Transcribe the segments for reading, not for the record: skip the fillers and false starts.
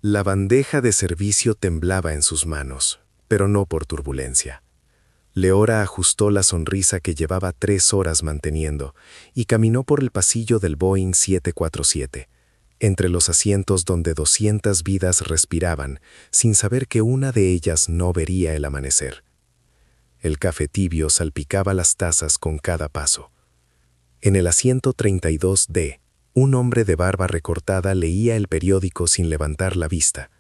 La bandeja de servicio temblaba en sus manos, pero no por turbulencia. Leora ajustó la sonrisa que llevaba 3 horas manteniendo y caminó por el pasillo del Boeing 747, entre los asientos donde 200 vidas respiraban, sin saber que una de ellas no vería el amanecer. El café tibio salpicaba las tazas con cada paso. En el asiento 32D, un hombre de barba recortada leía el periódico sin levantar la vista.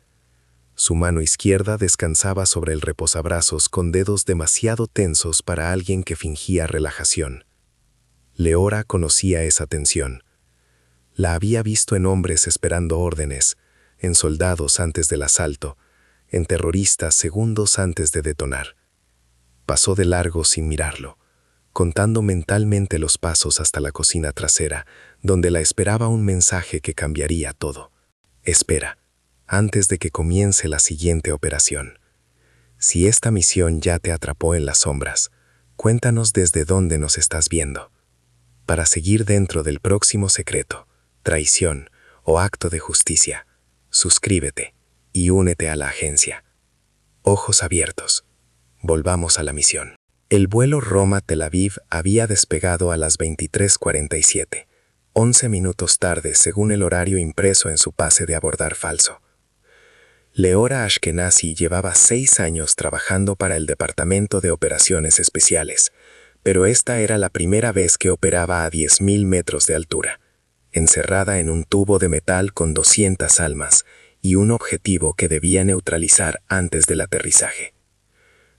Su mano izquierda descansaba sobre el reposabrazos con dedos demasiado tensos para alguien que fingía relajación. Leora conocía esa tensión. La había visto en hombres esperando órdenes, en soldados antes del asalto, en terroristas segundos antes de detonar. Pasó de largo sin mirarlo, contando mentalmente los pasos hasta la cocina trasera, donde la esperaba un mensaje que cambiaría todo. Espera, antes de que comience la siguiente operación. Si esta misión ya te atrapó en las sombras, cuéntanos desde dónde nos estás viendo. Para seguir dentro del próximo secreto, traición o acto de justicia, suscríbete y únete a la agencia. Ojos abiertos. Volvamos a la misión. El vuelo Roma-Tel Aviv había despegado a las 23:47, 11 minutos tarde según el horario impreso en su pase de abordar falso. Leora Ashkenazi llevaba 6 años trabajando para el Departamento de Operaciones Especiales, pero esta era la primera vez que operaba a 10.000 metros de altura, encerrada en un tubo de metal con 200 almas y un objetivo que debía neutralizar antes del aterrizaje.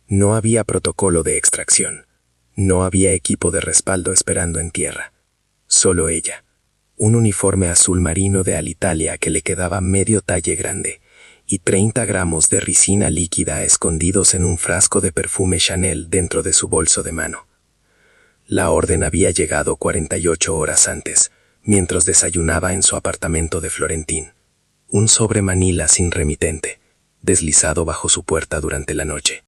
No había protocolo de extracción. No había equipo de respaldo esperando en tierra. Solo ella. Un uniforme azul marino de Alitalia que le quedaba medio talle grande y 30 gramos de resina líquida escondidos en un frasco de perfume Chanel dentro de su bolso de mano. La orden había llegado 48 horas antes, mientras desayunaba en su apartamento de Florentín. Un sobre Manila sin remitente, deslizado bajo su puerta durante la noche.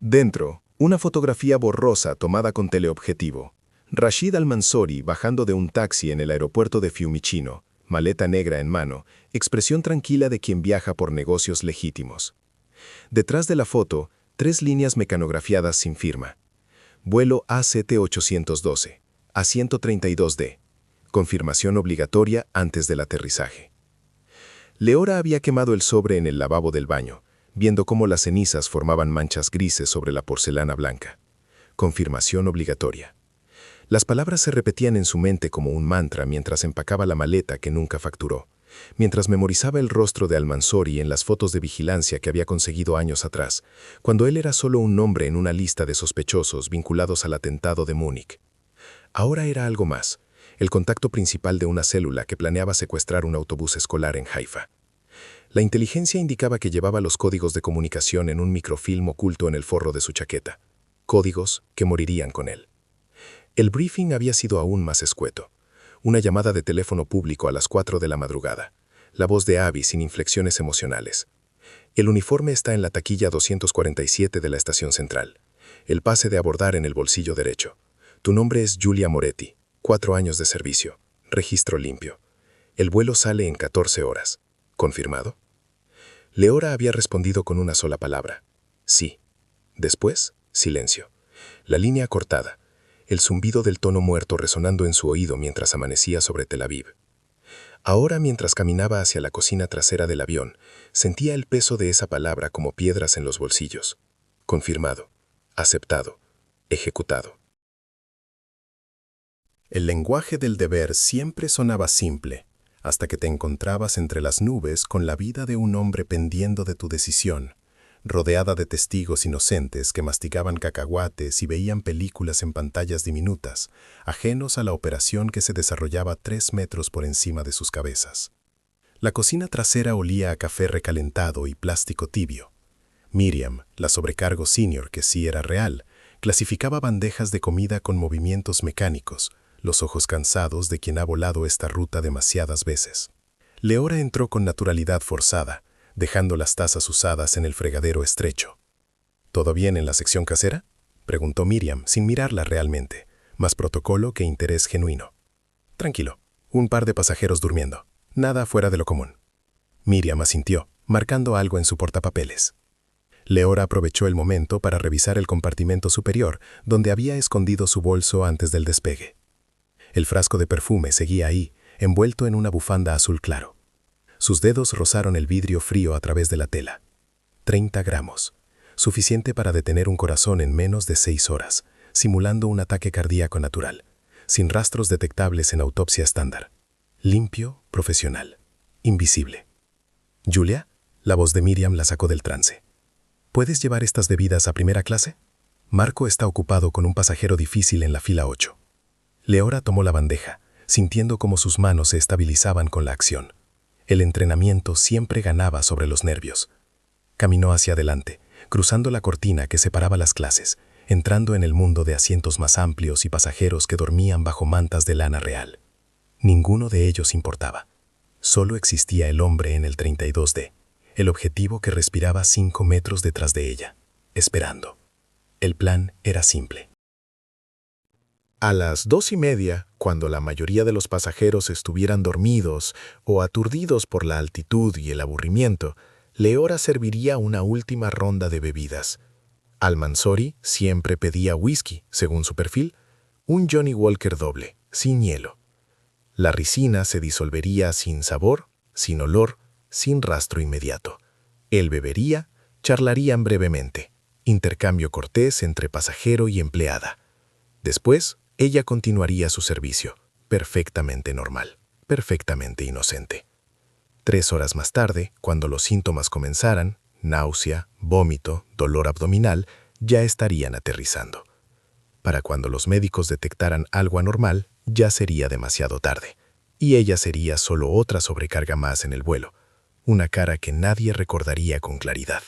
Dentro, una fotografía borrosa tomada con teleobjetivo. Rashid Al-Mansouri bajando de un taxi en el aeropuerto de Fiumicino, maleta negra en mano, expresión tranquila de quien viaja por negocios legítimos. Detrás de la foto, 3 líneas mecanografiadas sin firma. Vuelo ACT-812, A132D. Confirmación obligatoria antes del aterrizaje. Leora había quemado el sobre en el lavabo del baño, viendo cómo las cenizas formaban manchas grises sobre la porcelana blanca. Confirmación obligatoria. Las palabras se repetían en su mente como un mantra mientras empacaba la maleta que nunca facturó, mientras memorizaba el rostro de Al-Mansouri en las fotos de vigilancia que había conseguido años atrás, cuando él era solo un nombre en una lista de sospechosos vinculados al atentado de Múnich. Ahora era algo más, el contacto principal de una célula que planeaba secuestrar un autobús escolar en Haifa. La inteligencia indicaba que llevaba los códigos de comunicación en un microfilm oculto en el forro de su chaqueta. Códigos que morirían con él. El briefing había sido aún más escueto. Una llamada de teléfono público a las 4 de la madrugada. La voz de Abby sin inflexiones emocionales. El uniforme está en la taquilla 247 de la estación central. El pase de abordar en el bolsillo derecho. Tu nombre es Giulia Moretti. 4 años de servicio. Registro limpio. El vuelo sale en 14 horas. ¿Confirmado? Leora había respondido con una sola palabra. Sí. Después, silencio. La línea cortada. El zumbido del tono muerto resonando en su oído mientras amanecía sobre Tel Aviv. Ahora, mientras caminaba hacia la cocina trasera del avión, sentía el peso de esa palabra como piedras en los bolsillos. Confirmado. Aceptado. Ejecutado. El lenguaje del deber siempre sonaba simple, hasta que te encontrabas entre las nubes con la vida de un hombre pendiendo de tu decisión, rodeada de testigos inocentes que masticaban cacahuates y veían películas en pantallas diminutas, ajenos a la operación que se desarrollaba 3 metros por encima de sus cabezas. La cocina trasera olía a café recalentado y plástico tibio. Miriam, la sobrecargo senior que sí era real, clasificaba bandejas de comida con movimientos mecánicos, los ojos cansados de quien ha volado esta ruta demasiadas veces. Leora entró con naturalidad forzada, dejando las tazas usadas en el fregadero estrecho. ¿Todo bien en la sección casera?, preguntó Miriam, sin mirarla realmente, más protocolo que interés genuino. Tranquilo, un par de pasajeros durmiendo, nada fuera de lo común. Miriam asintió, marcando algo en su portapapeles. Leora aprovechó el momento para revisar el compartimento superior, donde había escondido su bolso antes del despegue. El frasco de perfume seguía ahí, envuelto en una bufanda azul claro. Sus dedos rozaron el vidrio frío a través de la tela. 30 gramos, suficiente para detener un corazón en menos de 6 horas, simulando un ataque cardíaco natural, sin rastros detectables en autopsia estándar. Limpio, profesional, invisible. «Julia», la voz de Miriam la sacó del trance. «¿Puedes llevar estas bebidas a primera clase? Marco está ocupado con un pasajero difícil en la fila 8». Leora tomó la bandeja, sintiendo cómo sus manos se estabilizaban con la acción. El entrenamiento siempre ganaba sobre los nervios. Caminó hacia adelante, cruzando la cortina que separaba las clases, entrando en el mundo de asientos más amplios y pasajeros que dormían bajo mantas de lana real. Ninguno de ellos importaba. Solo existía el hombre en el 32D, el objetivo que respiraba 5 metros detrás de ella, esperando. El plan era simple. A las 2:30, cuando la mayoría de los pasajeros estuvieran dormidos o aturdidos por la altitud y el aburrimiento, Leora serviría una última ronda de bebidas. Al-Mansouri siempre pedía whisky, según su perfil, un Johnny Walker doble, sin hielo. La ricina se disolvería sin sabor, sin olor, sin rastro inmediato. Él bebería, charlarían brevemente, intercambio cortés entre pasajero y empleada. Después, ella continuaría su servicio, perfectamente normal, perfectamente inocente. 3 horas más tarde, cuando los síntomas comenzaran, náusea, vómito, dolor abdominal, ya estarían aterrizando. Para cuando los médicos detectaran algo anormal, ya sería demasiado tarde, y ella sería solo otra sobrecarga más en el vuelo, una cara que nadie recordaría con claridad.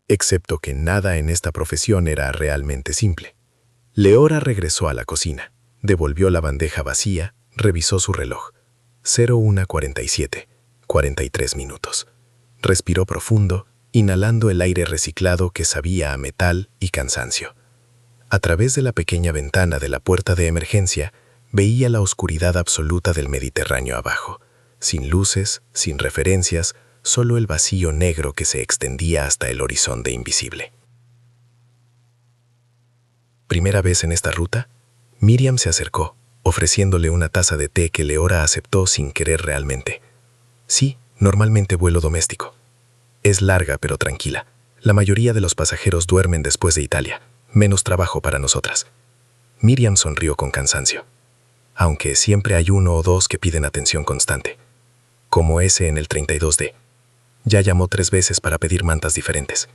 Excepto que nada en esta profesión era realmente simple. Leora regresó a la cocina, devolvió la bandeja vacía, revisó su reloj. 01:47, 43 minutos. Respiró profundo, inhalando el aire reciclado que sabía a metal y cansancio. A través de la pequeña ventana de la puerta de emergencia, veía la oscuridad absoluta del Mediterráneo abajo, sin luces, sin referencias, solo el vacío negro que se extendía hasta el horizonte invisible. Primera vez en esta ruta, Miriam se acercó, ofreciéndole una taza de té que Leora aceptó sin querer realmente. Sí, normalmente vuelo doméstico. Es larga pero tranquila. La mayoría de los pasajeros duermen después de Italia. Menos trabajo para nosotras. Miriam sonrió con cansancio. Aunque siempre hay 1 o 2 que piden atención constante. Como ese en el 32D. Ya llamó 3 veces para pedir mantas diferentes.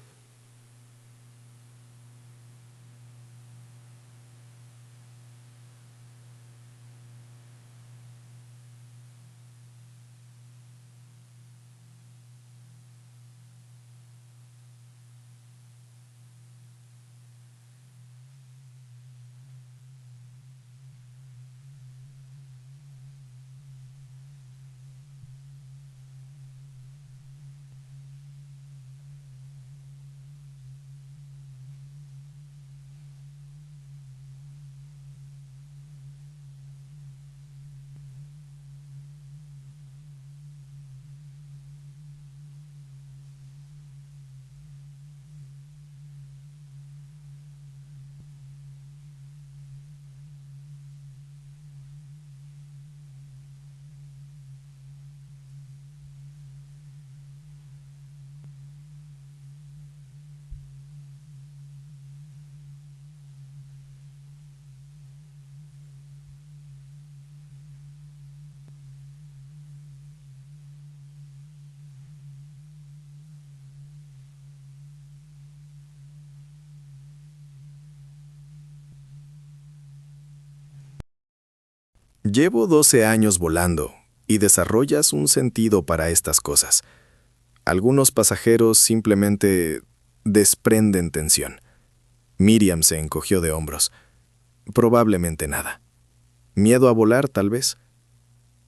Llevo 12 años volando y desarrollas un sentido para estas cosas. Algunos pasajeros simplemente desprenden tensión. Miriam se encogió de hombros. Probablemente nada. ¿Miedo a volar, tal vez?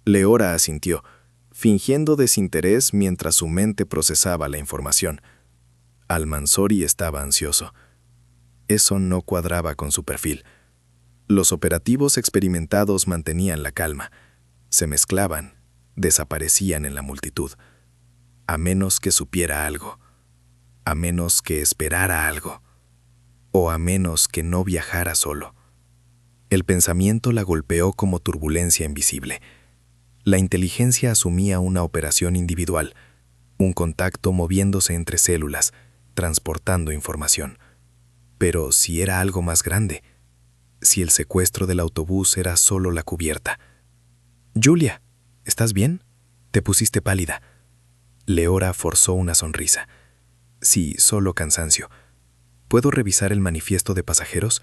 Leora asintió, fingiendo desinterés mientras su mente procesaba la información. Al-Mansouri estaba ansioso. Eso no cuadraba con su perfil. Los operativos experimentados mantenían la calma. Se mezclaban, desaparecían en la multitud, a menos que supiera algo, a menos que esperara algo, o a menos que no viajara solo. El pensamiento la golpeó como turbulencia invisible. La inteligencia asumía una operación individual, un contacto moviéndose entre células, transportando información. Pero si era algo más grande, si el secuestro del autobús era solo la cubierta. «Julia, ¿estás bien? Te pusiste pálida». Leora forzó una sonrisa. «Sí, solo cansancio. ¿Puedo revisar el manifiesto de pasajeros?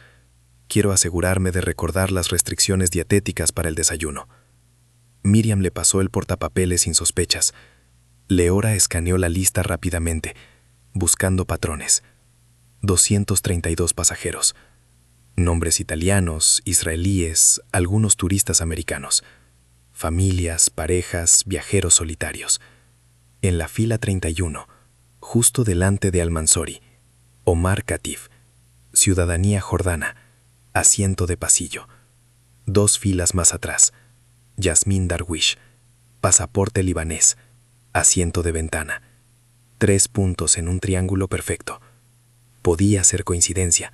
Quiero asegurarme de recordar las restricciones dietéticas para el desayuno». Miriam le pasó el portapapeles sin sospechas. Leora escaneó la lista rápidamente, buscando patrones. 232 pasajeros. Nombres italianos, israelíes, algunos turistas americanos. Familias, parejas, viajeros solitarios. En la fila 31, justo delante de Al-Mansouri, Omar Katif, ciudadanía jordana, asiento de pasillo. 2 filas más atrás, Yasmin Darwish, pasaporte libanés, asiento de ventana. 3 puntos en un triángulo perfecto. Podía ser coincidencia,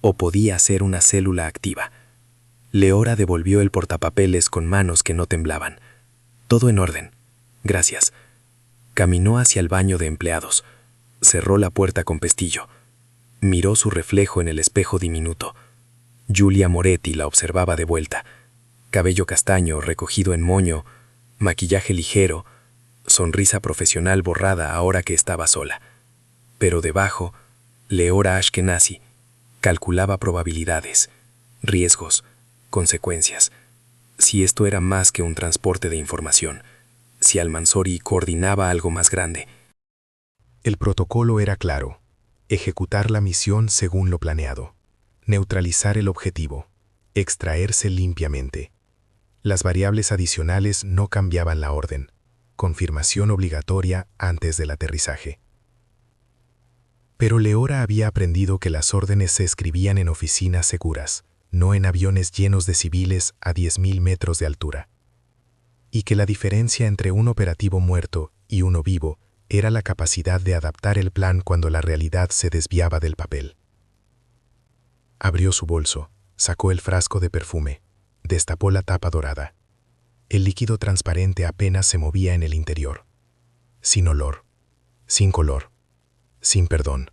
o podía ser una célula activa. Leora devolvió el portapapeles con manos que no temblaban. «Todo en orden. Gracias». Caminó hacia el baño de empleados. Cerró la puerta con pestillo. Miró su reflejo en el espejo diminuto. Julia Moretti la observaba de vuelta. Cabello castaño recogido en moño, maquillaje ligero, sonrisa profesional borrada ahora que estaba sola. Pero debajo, Leora Ashkenazi calculaba probabilidades, riesgos, consecuencias. Si esto era más que un transporte de información, si Al-Mansouri coordinaba algo más grande. El protocolo era claro: ejecutar la misión según lo planeado, neutralizar el objetivo, extraerse limpiamente. Las variables adicionales no cambiaban la orden. Confirmación obligatoria antes del aterrizaje. Pero Leora había aprendido que las órdenes se escribían en oficinas seguras, no en aviones llenos de civiles a 10.000 metros de altura. Y que la diferencia entre un operativo muerto y uno vivo era la capacidad de adaptar el plan cuando la realidad se desviaba del papel. Abrió su bolso, sacó el frasco de perfume, destapó la tapa dorada. El líquido transparente apenas se movía en el interior. Sin olor, sin color, sin perdón.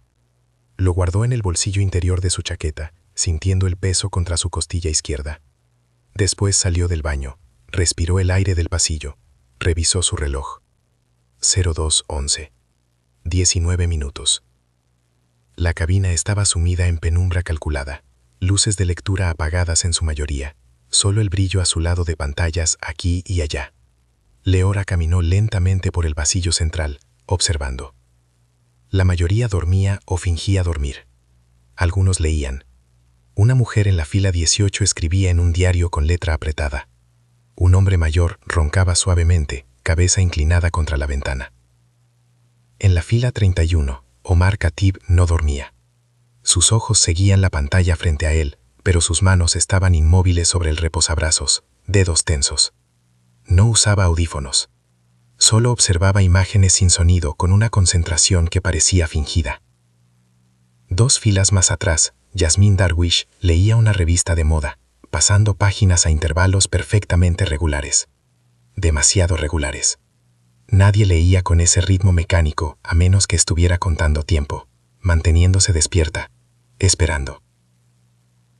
Lo guardó en el bolsillo interior de su chaqueta, sintiendo el peso contra su costilla izquierda. Después salió del baño, respiró el aire del pasillo, revisó su reloj. 02:11. 19 minutos. La cabina estaba sumida en penumbra calculada, luces de lectura apagadas en su mayoría, solo el brillo azulado de pantallas aquí y allá. Leora caminó lentamente por el pasillo central, observando. La mayoría dormía o fingía dormir. Algunos leían. Una mujer en la fila 18 escribía en un diario con letra apretada. Un hombre mayor roncaba suavemente, cabeza inclinada contra la ventana. En la fila 31, Omar Khatib no dormía. Sus ojos seguían la pantalla frente a él, pero sus manos estaban inmóviles sobre el reposabrazos, dedos tensos. No usaba audífonos. Solo observaba imágenes sin sonido con una concentración que parecía fingida. 2 filas más atrás, Yasmin Darwish leía una revista de moda, pasando páginas a intervalos perfectamente regulares. Demasiado regulares. Nadie leía con ese ritmo mecánico a menos que estuviera contando tiempo, manteniéndose despierta, esperando.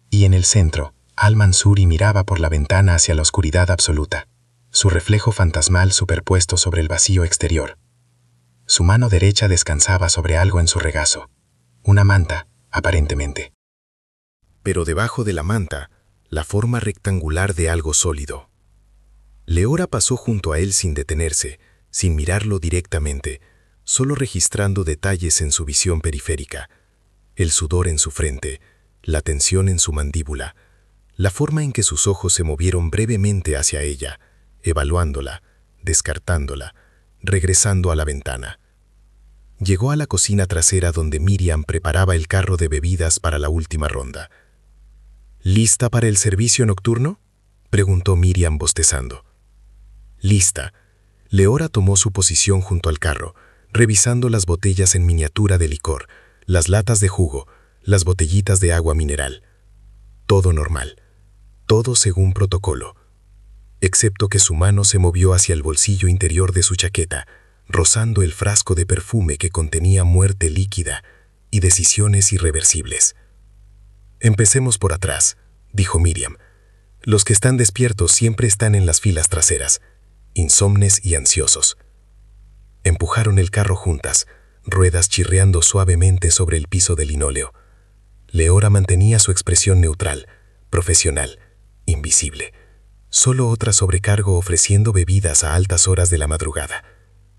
Y en el centro, Al-Mansouri miraba por la ventana hacia la oscuridad absoluta, su reflejo fantasmal superpuesto sobre el vacío exterior. Su mano derecha descansaba sobre algo en su regazo, una manta, aparentemente. Pero debajo de la manta, la forma rectangular de algo sólido. Leora pasó junto a él sin detenerse, sin mirarlo directamente, solo registrando detalles en su visión periférica, el sudor en su frente, la tensión en su mandíbula, la forma en que sus ojos se movieron brevemente hacia ella, evaluándola, descartándola, regresando a la ventana. Llegó a la cocina trasera donde Miriam preparaba el carro de bebidas para la última ronda. ¿Lista para el servicio nocturno?, preguntó Miriam bostezando. Lista. Leora tomó su posición junto al carro, revisando las botellas en miniatura de licor, las latas de jugo, las botellitas de agua mineral. Todo normal, todo según protocolo, excepto que su mano se movió hacia el bolsillo interior de su chaqueta, rozando el frasco de perfume que contenía muerte líquida y decisiones irreversibles. «Empecemos por atrás», dijo Miriam. «Los que están despiertos siempre están en las filas traseras, insomnes y ansiosos». Empujaron el carro juntas, ruedas chirriando suavemente sobre el piso de linóleo. Leora mantenía su expresión neutral, profesional, invisible. Solo otra sobrecargo ofreciendo bebidas a altas horas de la madrugada.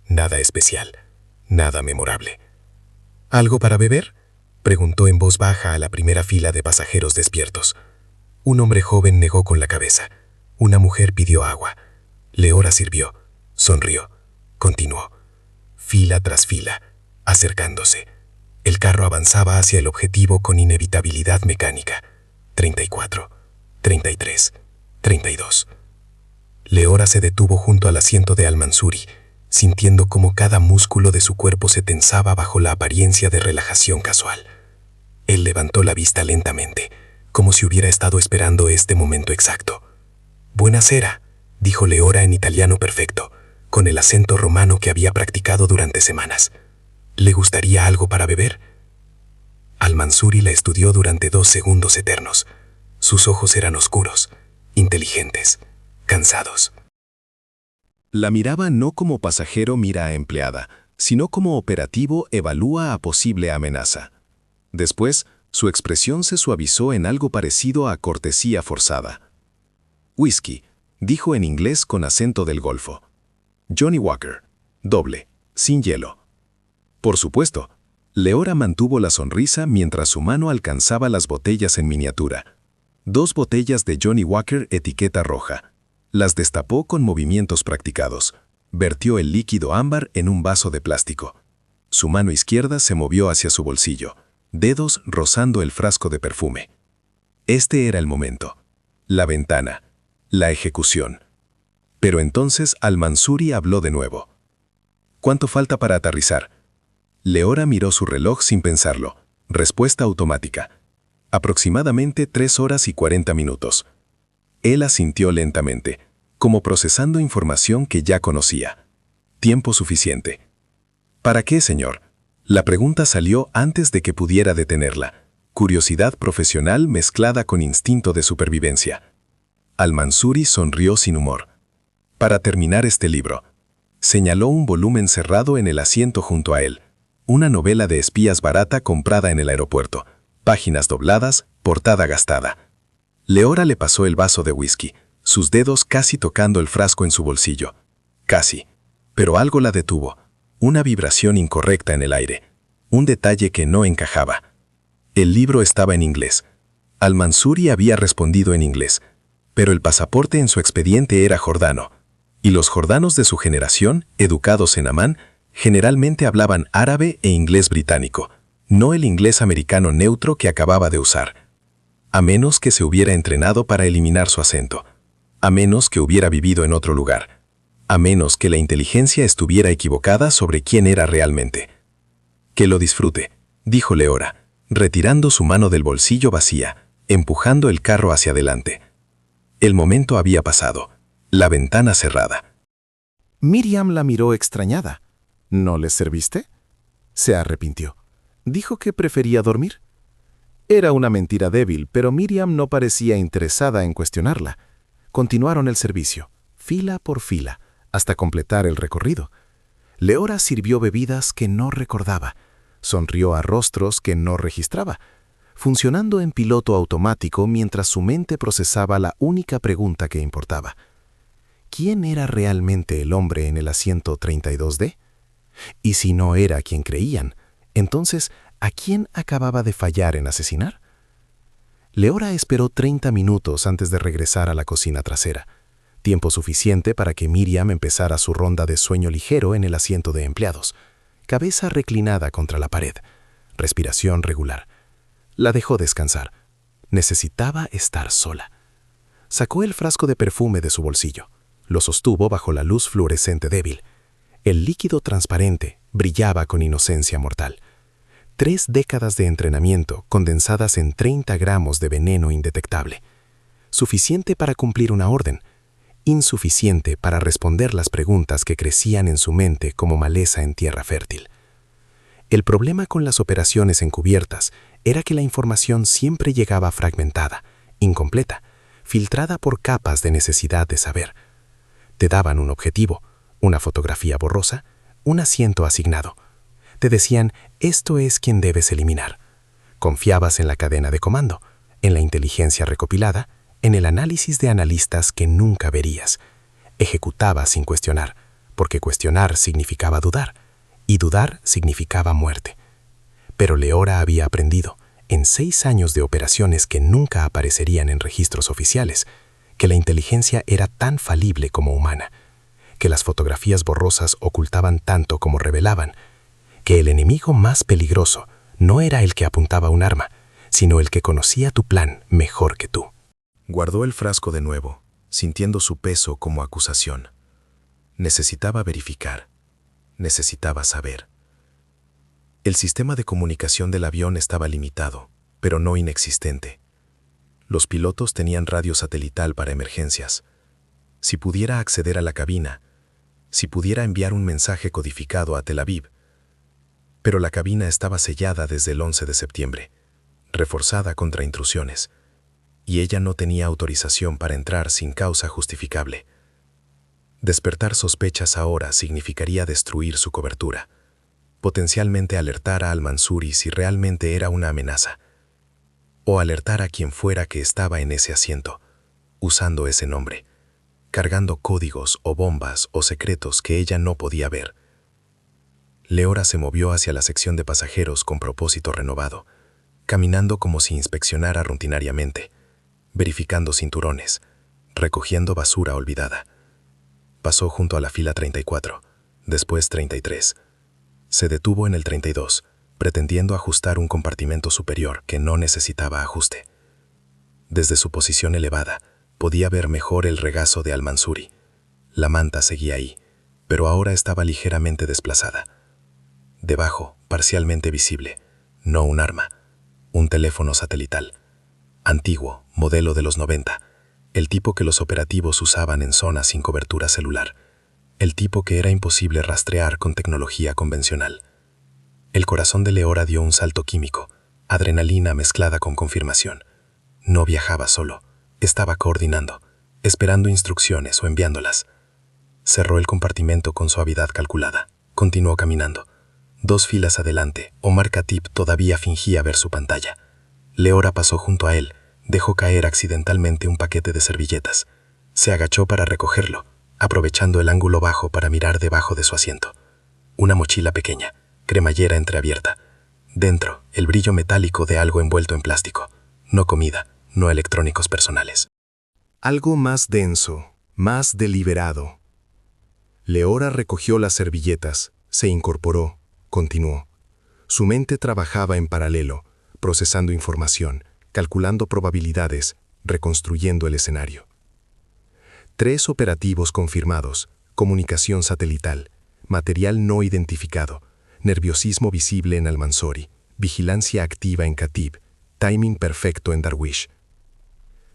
Nada especial, nada memorable. «¿Algo para beber?», preguntó en voz baja a la primera fila de pasajeros despiertos. Un hombre joven negó con la cabeza. Una mujer pidió agua. Leora sirvió, sonrió, continuó. Fila tras fila, acercándose. El carro avanzaba hacia el objetivo con inevitabilidad mecánica. 34, 33, 32. Leora se detuvo junto al asiento de Al-Mansuri, sintiendo cómo cada músculo de su cuerpo se tensaba bajo la apariencia de relajación casual. Él levantó la vista lentamente, como si hubiera estado esperando este momento exacto. «Buonasera», dijo Leora en italiano perfecto, con el acento romano que había practicado durante semanas. «¿Le gustaría algo para beber?». Al-Mansuri la estudió durante 2 segundos eternos. Sus ojos eran oscuros, inteligentes, cansados. La miraba no como pasajero mira a empleada, sino como operativo evalúa a posible amenaza. Después, su expresión se suavizó en algo parecido a cortesía forzada. «Whisky», dijo en inglés con acento del Golfo. «Johnny Walker, doble, sin hielo». Por supuesto, Leora mantuvo la sonrisa mientras su mano alcanzaba las botellas en miniatura. 2 botellas de Johnny Walker etiqueta roja. Las destapó con movimientos practicados. Vertió el líquido ámbar en un vaso de plástico. Su mano izquierda se movió hacia su bolsillo, dedos rozando el frasco de perfume. Este era el momento. La ventana. La ejecución. Pero entonces Al-Mansuri habló de nuevo. «¿Cuánto falta para aterrizar?». Leora miró su reloj sin pensarlo. Respuesta automática. «Aproximadamente 3 horas y 40 minutos». Él asintió lentamente, como procesando información que ya conocía. «Tiempo suficiente». «¿Para qué, señor?». La pregunta salió antes de que pudiera detenerla. Curiosidad profesional mezclada con instinto de supervivencia. Al-Mansuri sonrió sin humor. «Para terminar este libro». Señaló un volumen cerrado en el asiento junto a él. Una novela de espías barata comprada en el aeropuerto. Páginas dobladas, portada gastada. Leora le pasó el vaso de whisky, sus dedos casi tocando el frasco en su bolsillo. Casi. Pero algo la detuvo. Una vibración incorrecta en el aire. Un detalle que no encajaba. El libro estaba en inglés. Al-Mansuri había respondido en inglés, pero el pasaporte en su expediente era jordano. Y los jordanos de su generación, educados en Amán, generalmente hablaban árabe e inglés británico, no el inglés americano neutro que acababa de usar. A menos que se hubiera entrenado para eliminar su acento. A menos que hubiera vivido en otro lugar. A menos que la inteligencia estuviera equivocada sobre quién era realmente. «Que lo disfrute», dijo Leora, retirando su mano del bolsillo vacía, empujando el carro hacia adelante. El momento había pasado. La ventana cerrada. Miriam la miró extrañada. «¿No les serviste?». Se arrepintió. Dijo que prefería dormir. Era una mentira débil, pero Miriam no parecía interesada en cuestionarla. Continuaron el servicio, fila por fila, hasta completar el recorrido. Leora sirvió bebidas que no recordaba, sonrió a rostros que no registraba, funcionando en piloto automático mientras su mente procesaba la única pregunta que importaba. ¿Quién era realmente el hombre en el asiento 32D? Y si no era quien creían, entonces, ¿a quién acababa de fallar en asesinar? Leora esperó 30 minutos antes de regresar a la cocina trasera, tiempo suficiente para que Miriam empezara su ronda de sueño ligero en el asiento de empleados, cabeza reclinada contra la pared, respiración regular. La dejó descansar. Necesitaba estar sola. Sacó el frasco de perfume de su bolsillo. Lo sostuvo bajo la luz fluorescente débil. El líquido transparente brillaba con inocencia mortal. 3 décadas de entrenamiento condensadas en 30 gramos de veneno indetectable. Suficiente para cumplir una orden, insuficiente para responder las preguntas que crecían en su mente como maleza en tierra fértil. El problema con las operaciones encubiertas era que la información siempre llegaba fragmentada, incompleta, filtrada por capas de necesidad de saber. Te daban un objetivo, una fotografía borrosa, un asiento asignado. Te decían, esto es quien debes eliminar. Confiabas en la cadena de comando, en la inteligencia recopilada, en el análisis de analistas que nunca verías. Ejecutabas sin cuestionar, porque cuestionar significaba dudar, y dudar significaba muerte. Pero Leora había aprendido, en 6 años de operaciones que nunca aparecerían en registros oficiales, que la inteligencia era tan falible como humana, que las fotografías borrosas ocultaban tanto como revelaban, que el enemigo más peligroso no era el que apuntaba un arma, sino el que conocía tu plan mejor que tú. Guardó el frasco de nuevo, sintiendo su peso como acusación. Necesitaba verificar. Necesitaba saber. El sistema de comunicación del avión estaba limitado, pero no inexistente. Los pilotos tenían radio satelital para emergencias. Si pudiera acceder a la cabina, si pudiera enviar un mensaje codificado a Tel Aviv. Pero la cabina estaba sellada desde el 11 de septiembre, reforzada contra intrusiones, y ella no tenía autorización para entrar sin causa justificable. Despertar sospechas ahora significaría destruir su cobertura, potencialmente alertar a Al-Mansuri si realmente era una amenaza, o alertar a quien fuera que estaba en ese asiento, usando ese nombre, cargando códigos o bombas o secretos que ella no podía ver. Leora se movió hacia la sección de pasajeros con propósito renovado, caminando como si inspeccionara rutinariamente, verificando cinturones, recogiendo basura olvidada. Pasó junto a la fila 34, después 33. Se detuvo en el 32, pretendiendo ajustar un compartimento superior que no necesitaba ajuste. Desde su posición elevada, podía ver mejor el regazo de Al-Mansuri. La manta seguía ahí, pero ahora estaba ligeramente desplazada. Debajo, parcialmente visible, no un arma, un teléfono satelital. Antiguo, modelo de los 90, el tipo que los operativos usaban en zonas sin cobertura celular, el tipo que era imposible rastrear con tecnología convencional. El corazón de Leora dio un salto químico, adrenalina mezclada con confirmación. No viajaba solo, estaba coordinando, esperando instrucciones o enviándolas. Cerró el compartimento con suavidad calculada, continuó caminando. 2 filas adelante, Omar Khatib todavía fingía ver su pantalla. Leora pasó junto a él, dejó caer accidentalmente un paquete de servilletas. Se agachó para recogerlo, aprovechando el ángulo bajo para mirar debajo de su asiento. Una mochila pequeña, cremallera entreabierta. Dentro, el brillo metálico de algo envuelto en plástico. No comida, no electrónicos personales. Algo más denso, más deliberado. Leora recogió las servilletas, se incorporó, continuó. Su mente trabajaba en paralelo, procesando información, calculando probabilidades, reconstruyendo el escenario. 3 operativos confirmados, comunicación satelital, material no identificado, nerviosismo visible en Al-Mansuri, vigilancia activa en Khatib, timing perfecto en Darwish.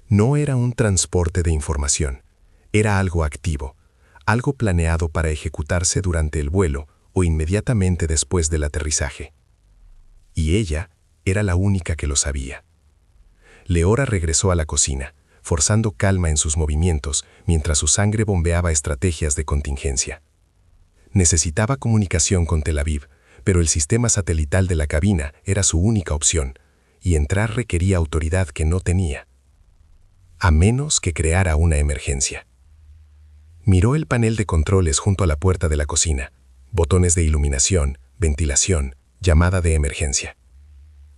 No era un transporte de información, era algo activo, algo planeado para ejecutarse durante el vuelo o inmediatamente después del aterrizaje. Y ella era la única que lo sabía. Leora regresó a la cocina, forzando calma en sus movimientos mientras su sangre bombeaba estrategias de contingencia. Necesitaba comunicación con Tel Aviv, pero el sistema satelital de la cabina era su única opción, y entrar requería autoridad que no tenía, a menos que creara una emergencia. Miró el panel de controles junto a la puerta de la cocina, botones de iluminación, ventilación, llamada de emergencia.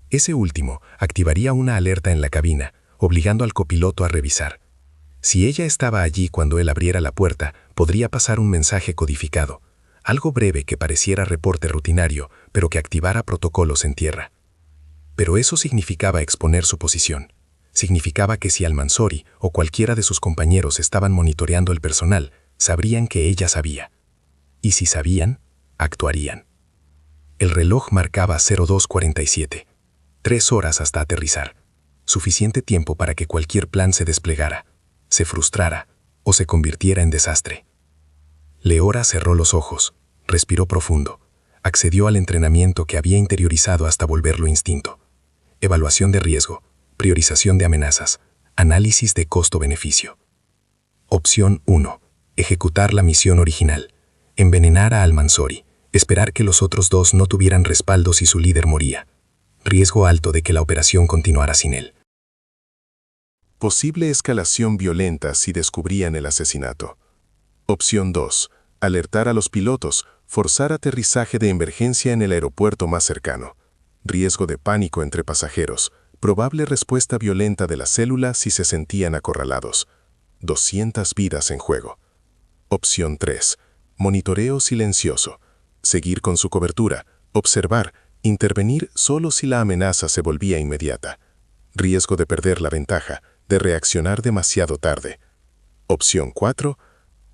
Ese último activaría una alerta en la cabina, obligando al copiloto a revisar. Si ella estaba allí cuando él abriera la puerta, podría pasar un mensaje codificado, algo breve que pareciera reporte rutinario, pero que activara protocolos en tierra. Pero eso significaba exponer su posición. Significaba que si Al-Mansuri o cualquiera de sus compañeros estaban monitoreando el personal, sabrían que ella sabía. Y si sabían, actuarían. El reloj marcaba 02:47. 3 horas hasta aterrizar. Suficiente tiempo para que cualquier plan se desplegara, se frustrara o se convirtiera en desastre. Leora cerró los ojos, respiró profundo, accedió al entrenamiento que había interiorizado hasta volverlo instinto. Evaluación de riesgo, priorización de amenazas, análisis de costo-beneficio. Opción 1. Ejecutar la misión original. Envenenar a Al-Mansouri, esperar que los otros dos no tuvieran respaldo si su líder moría. Riesgo alto de que la operación continuara sin él. Posible escalación violenta si descubrían el asesinato. Opción 2. Alertar a los pilotos, forzar aterrizaje de emergencia en el aeropuerto más cercano. Riesgo de pánico entre pasajeros, probable respuesta violenta de la célula si se sentían acorralados. 200 vidas en juego. Opción 3. Monitoreo silencioso. Seguir con su cobertura, observar, intervenir solo si la amenaza se volvía inmediata. Riesgo de perder la ventaja, de reaccionar demasiado tarde. Opción 4.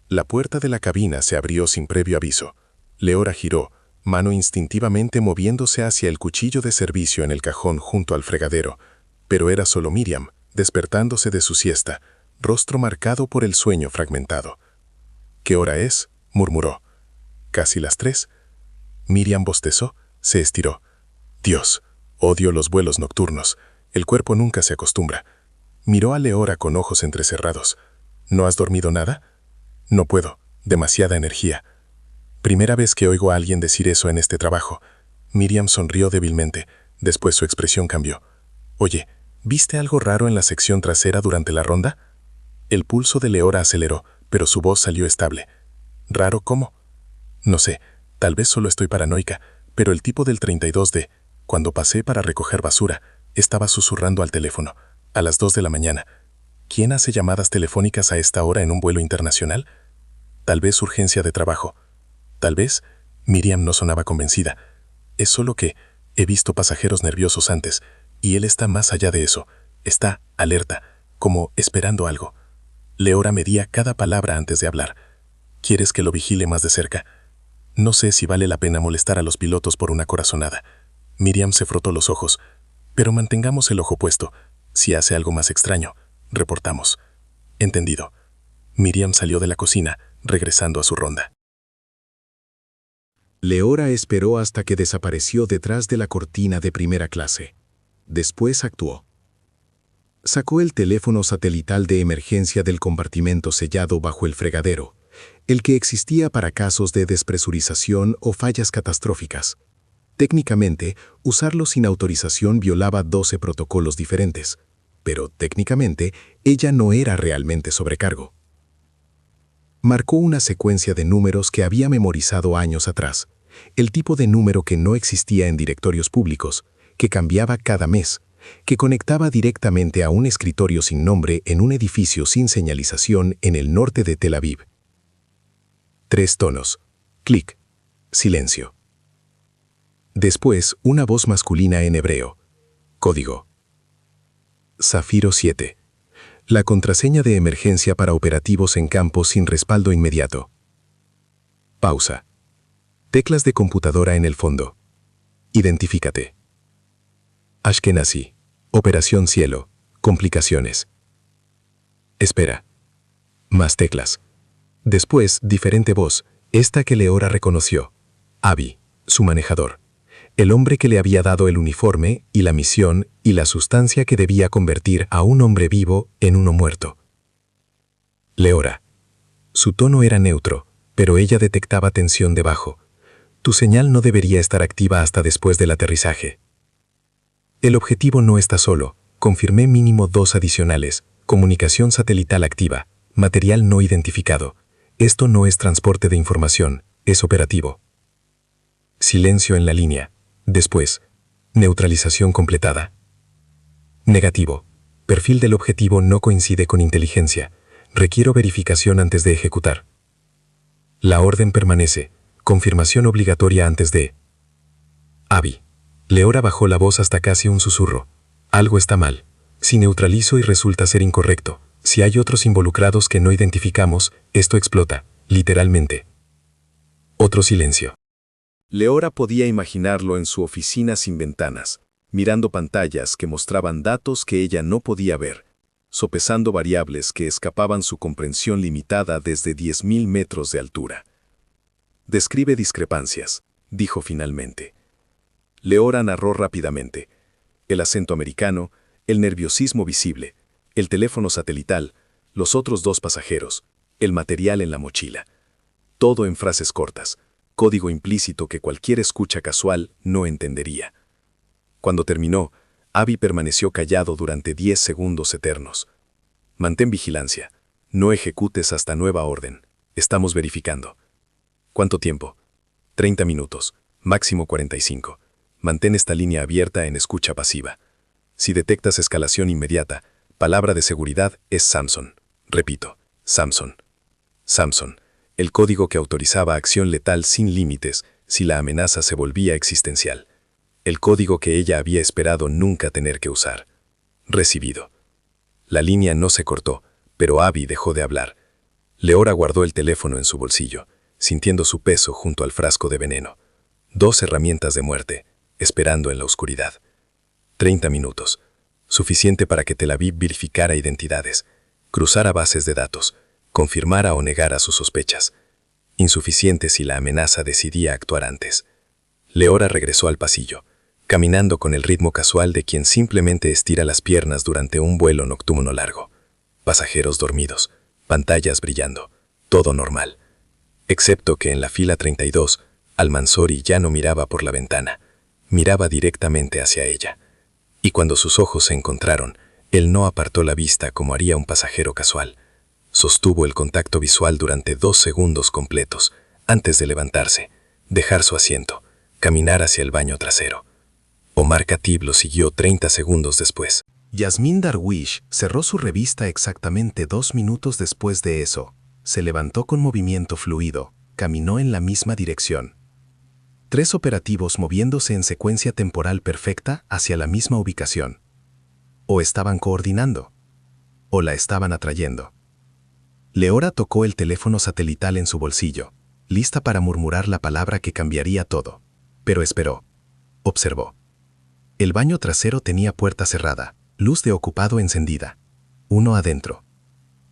La puerta de la cabina se abrió sin previo aviso. Leora giró, mano instintivamente moviéndose hacia el cuchillo de servicio en el cajón junto al fregadero, pero era solo Miriam, despertándose de su siesta, rostro marcado por el sueño fragmentado. ¿Qué hora es?, murmuró. ¿Casi las 3? Miriam bostezó, se estiró. Dios, odio los vuelos nocturnos. El cuerpo nunca se acostumbra. Miró a Leora con ojos entrecerrados. ¿No has dormido nada? No puedo, demasiada energía. Primera vez que oigo a alguien decir eso en este trabajo. Miriam sonrió débilmente, después su expresión cambió. Oye, ¿viste algo raro en la sección trasera durante la ronda? El pulso de Leora aceleró, pero su voz salió estable. ¿Raro cómo? No sé, tal vez solo estoy paranoica, pero el tipo del 32D, cuando pasé para recoger basura, estaba susurrando al teléfono, a las 2 de la mañana. ¿Quién hace llamadas telefónicas a esta hora en un vuelo internacional? Tal vez urgencia de trabajo. Tal vez, Miriam no sonaba convencida. Es solo que he visto pasajeros nerviosos antes, y él está más allá de eso. Está alerta, como esperando algo. Leora medía cada palabra antes de hablar. ¿Quieres que lo vigile más de cerca? No sé si vale la pena molestar a los pilotos por una corazonada. Miriam se frotó los ojos. Pero mantengamos el ojo puesto. Si hace algo más extraño, reportamos. Entendido. Miriam salió de la cocina, regresando a su ronda. Leora esperó hasta que desapareció detrás de la cortina de primera clase. Después actuó. Sacó el teléfono satelital de emergencia del compartimento sellado bajo el fregadero, el que existía para casos de despresurización o fallas catastróficas. Técnicamente, usarlo sin autorización violaba 12 protocolos diferentes, pero técnicamente ella no era realmente sobrecargo. Marcó una secuencia de números que había memorizado años atrás, el tipo de número que no existía en directorios públicos, que cambiaba cada mes, que conectaba directamente a un escritorio sin nombre en un edificio sin señalización en el norte de Tel Aviv. 3 tonos. Clic. Silencio. Después, una voz masculina en hebreo. Código. Zafiro 7. La contraseña de emergencia para operativos en campos sin respaldo inmediato. Pausa. Teclas de computadora en el fondo. Identifícate. Ashkenazi. Operación Cielo. Complicaciones. Espera. Más teclas. Después, diferente voz, esta que Leora reconoció. Avi, su manejador. El hombre que le había dado el uniforme y la misión y la sustancia que debía convertir a un hombre vivo en uno muerto. Leora. Su tono era neutro, pero ella detectaba tensión debajo. Tu señal no debería estar activa hasta después del aterrizaje. El objetivo no está solo. Confirmé mínimo 2 adicionales. Comunicación satelital activa. Material no identificado. Esto no es transporte de información, es operativo. Silencio en la línea. Después, neutralización completada. Negativo. Perfil del objetivo no coincide con inteligencia. Requiero verificación antes de ejecutar. La orden permanece. Confirmación obligatoria antes de... Avi. Leora bajó la voz hasta casi un susurro. Algo está mal. Si neutralizo y resulta ser incorrecto, si hay otros involucrados que no identificamos, esto explota, literalmente. Otro silencio. Leora podía imaginarlo en su oficina sin ventanas, mirando pantallas que mostraban datos que ella no podía ver, sopesando variables que escapaban su comprensión limitada desde 10.000 metros de altura. Describe discrepancias, dijo finalmente. Leora narró rápidamente. El acento americano, el nerviosismo visible, el teléfono satelital, los otros 2 pasajeros, el material en la mochila. Todo en frases cortas, código implícito que cualquier escucha casual no entendería. Cuando terminó, Abby permaneció callado durante 10 segundos eternos. Mantén vigilancia. No ejecutes hasta nueva orden. Estamos verificando. ¿Cuánto tiempo? 30 minutos, máximo 45. Mantén esta línea abierta en escucha pasiva. Si detectas escalación inmediata, palabra de seguridad es Samson. Repito, Samson. Samson, el código que autorizaba acción letal sin límites si la amenaza se volvía existencial. El código que ella había esperado nunca tener que usar. Recibido. La línea no se cortó, pero Abby dejó de hablar. Leora guardó el teléfono en su bolsillo, sintiendo su peso junto al frasco de veneno. 2 herramientas de muerte, esperando en la oscuridad. 30 minutos. Suficiente para que Tel Aviv verificara identidades, cruzara bases de datos, confirmara o negara sus sospechas. Insuficiente si la amenaza decidía actuar antes. Leora regresó al pasillo, caminando con el ritmo casual de quien simplemente estira las piernas durante un vuelo nocturno largo. Pasajeros dormidos, pantallas brillando, todo normal. Excepto que en la fila 32, Al-Mansouri ya no miraba por la ventana, miraba directamente hacia ella. Y cuando sus ojos se encontraron, él no apartó la vista como haría un pasajero casual. Sostuvo el contacto visual durante 2 segundos completos, antes de levantarse, dejar su asiento, caminar hacia el baño trasero. Omar Khatib lo siguió 30 segundos después. Yasmín Darwish cerró su revista exactamente 2 minutos después de eso. Se levantó con movimiento fluido, caminó en la misma dirección. 3 operativos moviéndose en secuencia temporal perfecta hacia la misma ubicación. O estaban coordinando, o la estaban atrayendo. Leora tocó el teléfono satelital en su bolsillo, lista para murmurar la palabra que cambiaría todo. Pero esperó. Observó. El baño trasero tenía puerta cerrada, luz de ocupado encendida. 1 adentro.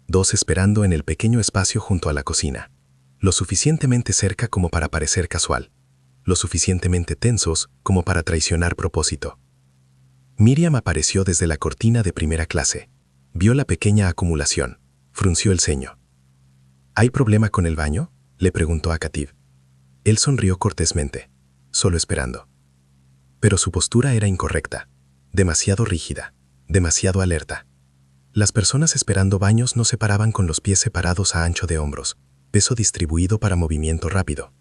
2 esperando en el pequeño espacio junto a la cocina. Lo suficientemente cerca como para parecer casual. Lo suficientemente tensos como para traicionar propósito. Miriam apareció desde la cortina de primera clase. Vio la pequeña acumulación. Frunció el ceño. ¿Hay problema con el baño?, le preguntó a Khatib. Él sonrió cortésmente, solo esperando. Pero su postura era incorrecta, demasiado rígida, demasiado alerta. Las personas esperando baños no se paraban con los pies separados a ancho de hombros, peso distribuido para movimiento rápido.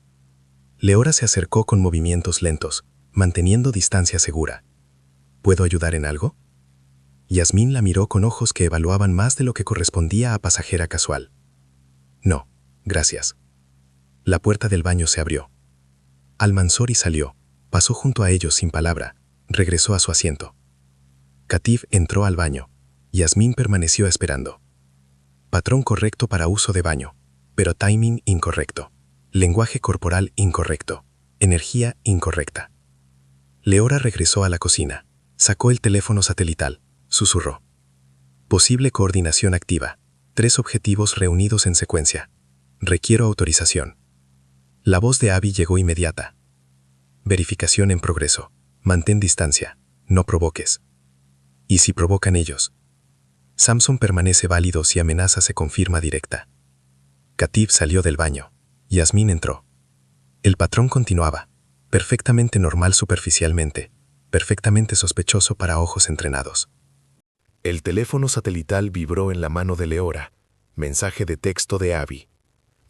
Leora se acercó con movimientos lentos, manteniendo distancia segura. ¿Puedo ayudar en algo? Yasmín la miró con ojos que evaluaban más de lo que correspondía a pasajera casual. No, gracias. La puerta del baño se abrió. Al-Mansouri salió, pasó junto a ellos sin palabra, regresó a su asiento. Khatib entró al baño. Yasmín permaneció esperando. Patrón correcto para uso de baño, pero timing incorrecto. Lenguaje corporal incorrecto. Energía incorrecta. Leora regresó a la cocina, sacó el teléfono satelital. Susurró. Posible coordinación activa. 3 objetivos reunidos en secuencia. Requiero autorización. La voz de Abby llegó inmediata. Verificación en progreso. Mantén distancia. No provoques. ¿Y si provocan ellos? Samson permanece válido si amenaza se confirma directa. Khatib salió del baño. Yasmín entró. El patrón continuaba. Perfectamente normal superficialmente. Perfectamente sospechoso para ojos entrenados. El teléfono satelital vibró en la mano de Leora. Mensaje de texto de Abby.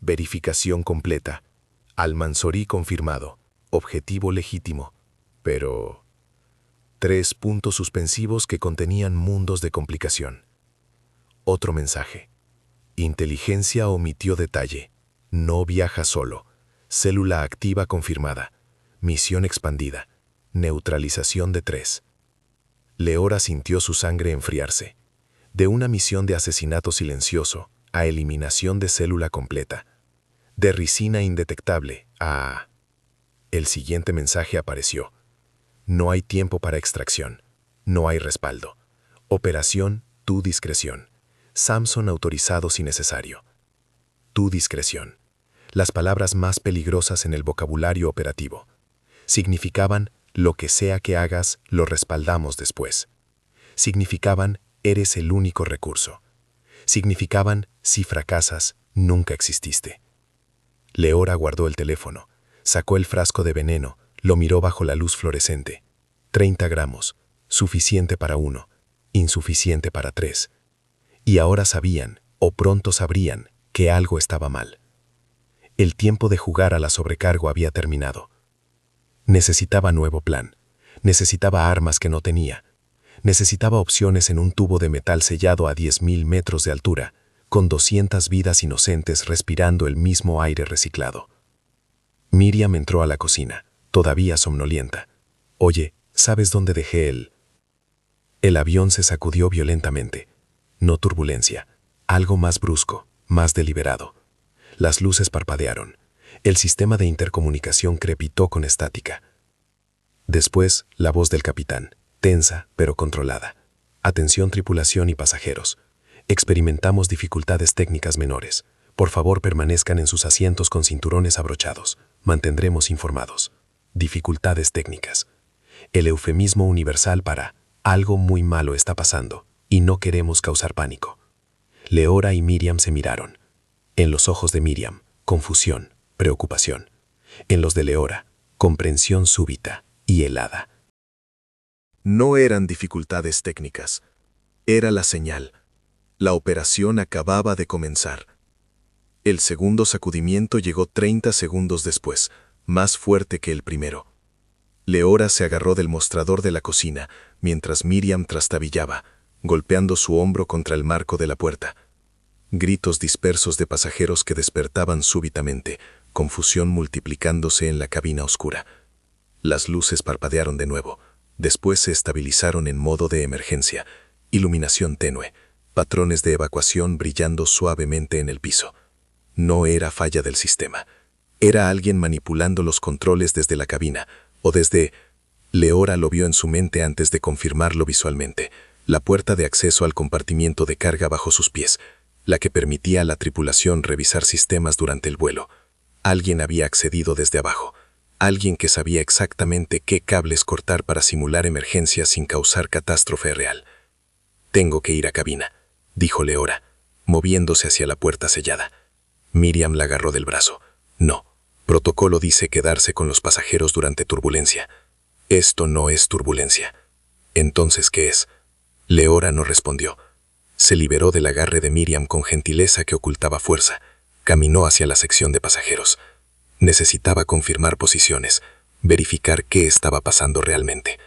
Verificación completa. Al-Mansouri confirmado. Objetivo legítimo. Pero 3 puntos suspensivos que contenían mundos de complicación. Otro mensaje. Inteligencia omitió detalle. No viaja solo. Célula activa confirmada. Misión expandida. Neutralización de 3. Leora sintió su sangre enfriarse. De una misión de asesinato silencioso a eliminación de célula completa. De ricina indetectable Ah. El siguiente mensaje apareció. No hay tiempo para extracción. No hay respaldo. Operación, tu discreción. Samson autorizado si necesario. Tu discreción. Las palabras más peligrosas en el vocabulario operativo. Significaban, lo que sea que hagas, lo respaldamos después. Significaban, eres el único recurso. Significaban, si fracasas, nunca exististe. Leora guardó el teléfono, sacó el frasco de veneno, lo miró bajo la luz fluorescente. 30 gramos, suficiente para 1, insuficiente para 3. Y ahora sabían, o pronto sabrían, que algo estaba mal. El tiempo de jugar a la sobrecargo había terminado. Necesitaba nuevo plan. Necesitaba armas que no tenía. Necesitaba opciones en un tubo de metal sellado a 10.000 metros de altura, con 200 vidas inocentes respirando el mismo aire reciclado. Miriam entró a la cocina, todavía somnolienta. Oye, ¿sabes dónde dejé el...? El avión se sacudió violentamente. No turbulencia, algo más brusco, más deliberado. Las luces parpadearon. El sistema de intercomunicación crepitó con estática. Después, la voz del capitán, tensa pero controlada. Atención tripulación y pasajeros. Experimentamos dificultades técnicas menores. Por favor, permanezcan en sus asientos con cinturones abrochados. Mantendremos informados. Dificultades técnicas. El eufemismo universal para algo muy malo está pasando y no queremos causar pánico. Leora y Miriam se miraron. En los ojos de Miriam, confusión, preocupación. En los de Leora, comprensión súbita y helada. No eran dificultades técnicas. Era la señal. La operación acababa de comenzar. El segundo sacudimiento llegó 30 segundos después, más fuerte que el primero. Leora se agarró del mostrador de la cocina, mientras Miriam trastabillaba, golpeando su hombro contra el marco de la puerta. Gritos dispersos de pasajeros que despertaban súbitamente, confusión multiplicándose en la cabina oscura. Las luces parpadearon de nuevo, después se estabilizaron en modo de emergencia, iluminación tenue, patrones de evacuación brillando suavemente en el piso. No era falla del sistema. Era alguien manipulando los controles desde la cabina, o desde... Leora lo vio en su mente antes de confirmarlo visualmente. La puerta de acceso al compartimiento de carga bajo sus pies, la que permitía a la tripulación revisar sistemas durante el vuelo. Alguien había accedido desde abajo. Alguien que sabía exactamente qué cables cortar para simular emergencias sin causar catástrofe real. «Tengo que ir a cabina», dijo Leora, moviéndose hacia la puerta sellada. Miriam la agarró del brazo. «No, protocolo dice quedarse con los pasajeros durante turbulencia». «Esto no es turbulencia». «¿Entonces qué es?» Leora no respondió. Se liberó del agarre de Miriam con gentileza que ocultaba fuerza. Caminó hacia la sección de pasajeros. Necesitaba confirmar posiciones, verificar qué estaba pasando realmente.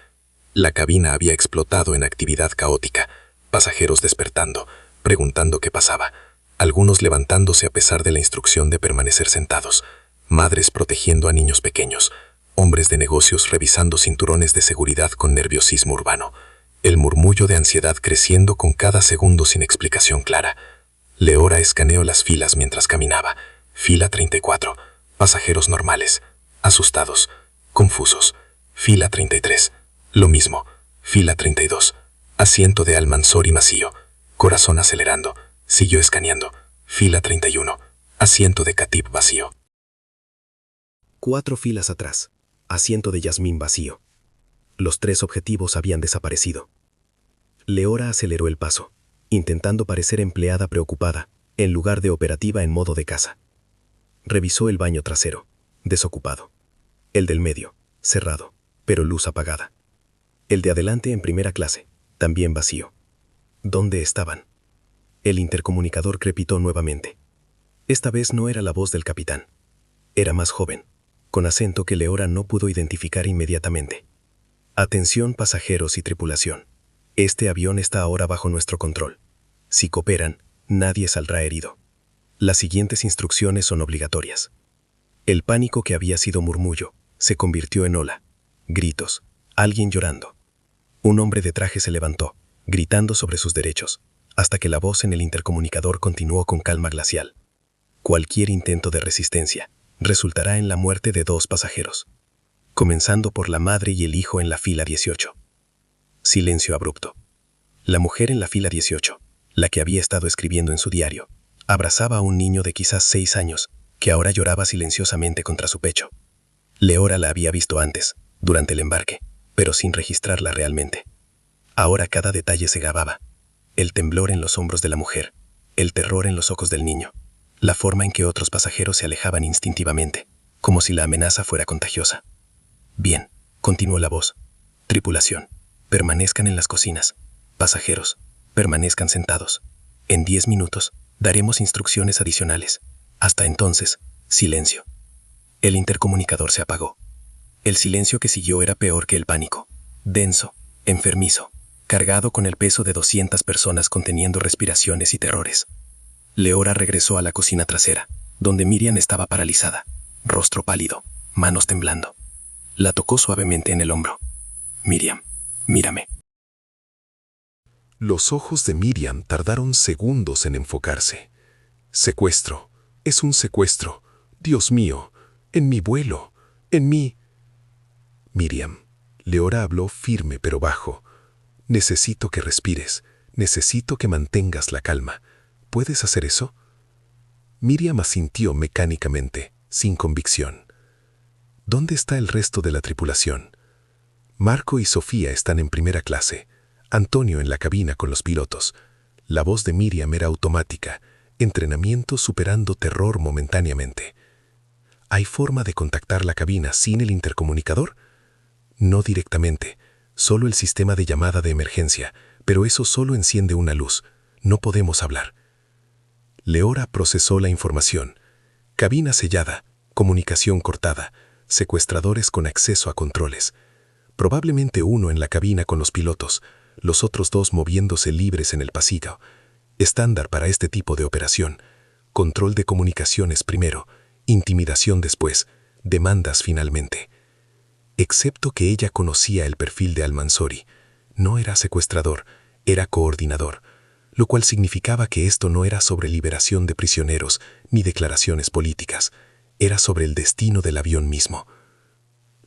La cabina había explotado en actividad caótica, pasajeros despertando, preguntando qué pasaba, algunos levantándose a pesar de la instrucción de permanecer sentados, madres protegiendo a niños pequeños, hombres de negocios revisando cinturones de seguridad con nerviosismo urbano, el murmullo de ansiedad creciendo con cada segundo sin explicación clara. Leora escaneó las filas mientras caminaba. Fila 34. Pasajeros normales, asustados, confusos. Fila 33. Lo mismo. Fila 32. Asiento de Al-Mansori vacío. Corazón acelerando. Siguió escaneando. Fila 31. Asiento de Khatib vacío. 4 filas atrás. Asiento de Yasmín vacío. Los 3 objetivos habían desaparecido. Leora aceleró el paso, intentando parecer empleada preocupada, en lugar de operativa en modo de caza. Revisó el baño trasero, desocupado. El del medio, cerrado, pero luz apagada. El de adelante en primera clase, también vacío. ¿Dónde estaban? El intercomunicador crepitó nuevamente. Esta vez no era la voz del capitán. Era más joven, con acento que Leora no pudo identificar inmediatamente. Atención pasajeros y tripulación. Este avión está ahora bajo nuestro control. Si cooperan, nadie saldrá herido. Las siguientes instrucciones son obligatorias. El pánico que había sido murmullo se convirtió en ola. Gritos. Alguien llorando. Un hombre de traje se levantó, gritando sobre sus derechos, hasta que la voz en el intercomunicador continuó con calma glacial. Cualquier intento de resistencia, resultará en la muerte de 2 pasajeros, comenzando por la madre y el hijo en la fila 18. Silencio abrupto. La mujer en la fila 18, la que había estado escribiendo en su diario, abrazaba a un niño de quizás 6 años, que ahora lloraba silenciosamente contra su pecho. Leora la había visto antes, durante el embarque, pero sin registrarla realmente. Ahora cada detalle se grababa. El temblor en los hombros de la mujer, el terror en los ojos del niño, la forma en que otros pasajeros se alejaban instintivamente, como si la amenaza fuera contagiosa. Bien, continuó la voz. Tripulación, permanezcan en las cocinas. Pasajeros, permanezcan sentados. En 10 minutos, daremos instrucciones adicionales. Hasta entonces, silencio. El intercomunicador se apagó. El silencio que siguió era peor que el pánico. Denso, enfermizo, cargado con el peso de 200 personas conteniendo respiraciones y terrores. Leora regresó a la cocina trasera, donde Miriam estaba paralizada, rostro pálido, manos temblando. La tocó suavemente en el hombro. Miriam, mírame. Los ojos de Miriam tardaron segundos en enfocarse. Secuestro. Es un secuestro. Dios mío. En mi vuelo. En mi... Miriam. Leora habló firme pero bajo. Necesito que respires. Necesito que mantengas la calma. ¿Puedes hacer eso? Miriam asintió mecánicamente, sin convicción. ¿Dónde está el resto de la tripulación? Marco y Sofía están en primera clase. Antonio en la cabina con los pilotos. La voz de Miriam era automática, entrenamiento superando terror momentáneamente. ¿Hay forma de contactar la cabina sin el intercomunicador? No directamente, solo el sistema de llamada de emergencia, pero eso solo enciende una luz. No podemos hablar. Leora procesó la información. Cabina sellada, comunicación cortada, secuestradores con acceso a controles. Probablemente uno en la cabina con los pilotos, los otros 2 moviéndose libres en el pasillo. Estándar para este tipo de operación. Control de comunicaciones primero, intimidación después, demandas finalmente. Excepto que ella conocía el perfil de Almanzori. No era secuestrador, era coordinador, lo cual significaba que esto no era sobre liberación de prisioneros ni declaraciones políticas, era sobre el destino del avión mismo.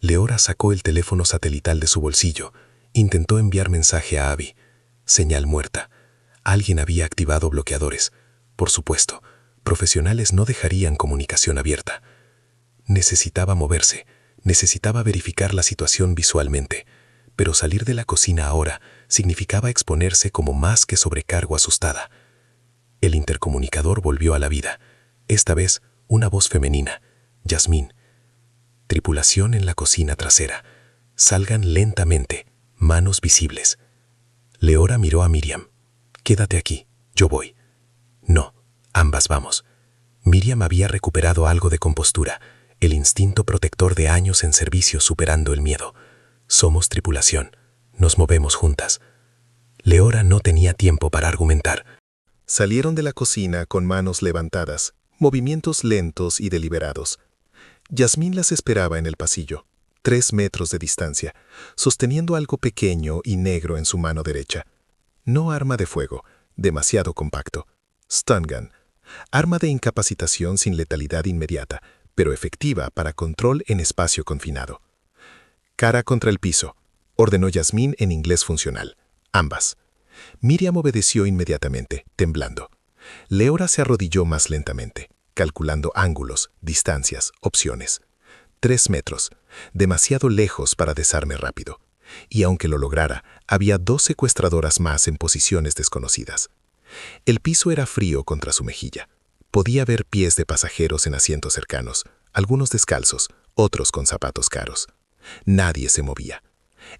Leora sacó el teléfono satelital de su bolsillo. Intentó enviar mensaje a Abby. Señal muerta. Alguien había activado bloqueadores. Por supuesto, profesionales no dejarían comunicación abierta. Necesitaba moverse. Necesitaba verificar la situación visualmente. Pero salir de la cocina ahora significaba exponerse como más que sobrecargo asustada. El intercomunicador volvió a la vida. Esta vez, una voz femenina. Yasmín. Tripulación en la cocina trasera. Salgan lentamente. Manos visibles. Leora miró a Miriam. Quédate aquí, yo voy. No, ambas vamos. Miriam había recuperado algo de compostura, el instinto protector de años en servicio superando el miedo. Somos tripulación, nos movemos juntas. Leora no tenía tiempo para argumentar. Salieron de la cocina con manos levantadas, movimientos lentos y deliberados. Yasmín las esperaba en el pasillo. 3 metros de distancia, sosteniendo algo pequeño y negro en su mano derecha. No arma de fuego, demasiado compacto. Stun gun, arma de incapacitación sin letalidad inmediata, pero efectiva para control en espacio confinado. Cara contra el piso, ordenó Yasmín en inglés funcional. Ambas. Miriam obedeció inmediatamente, temblando. Leora se arrodilló más lentamente, calculando ángulos, distancias, opciones. 3 metros, demasiado lejos para desarme rápido. Y aunque lo lograra, había 2 secuestradoras más en posiciones desconocidas. El piso era frío contra su mejilla. Podía ver pies de pasajeros en asientos cercanos, algunos descalzos, otros con zapatos caros. Nadie se movía.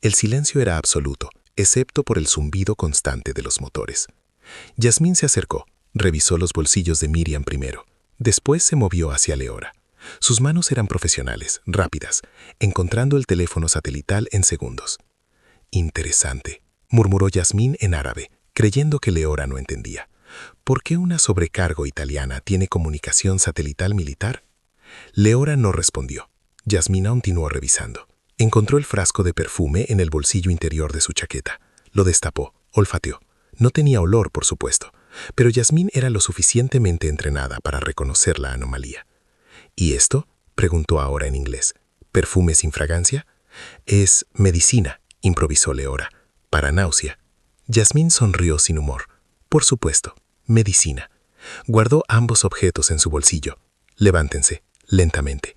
El silencio era absoluto, excepto por el zumbido constante de los motores. Yasmín se acercó, revisó los bolsillos de Miriam primero. Después se movió hacia Leora. Sus manos eran profesionales, rápidas, encontrando el teléfono satelital en segundos. Interesante, murmuró Yasmín en árabe, creyendo que Leora no entendía. ¿Por qué una sobrecargo italiana tiene comunicación satelital militar? Leora no respondió. Yasmín continuó revisando. Encontró el frasco de perfume en el bolsillo interior de su chaqueta. Lo destapó, olfateó. No tenía olor, por supuesto, pero Yasmín era lo suficientemente entrenada para reconocer la anomalía. ¿Y esto? preguntó ahora en inglés. ¿Perfume sin fragancia? Es medicina, improvisó Leora. Para náusea. Yasmín sonrió sin humor. Por supuesto, medicina. Guardó ambos objetos en su bolsillo. Levántense, lentamente.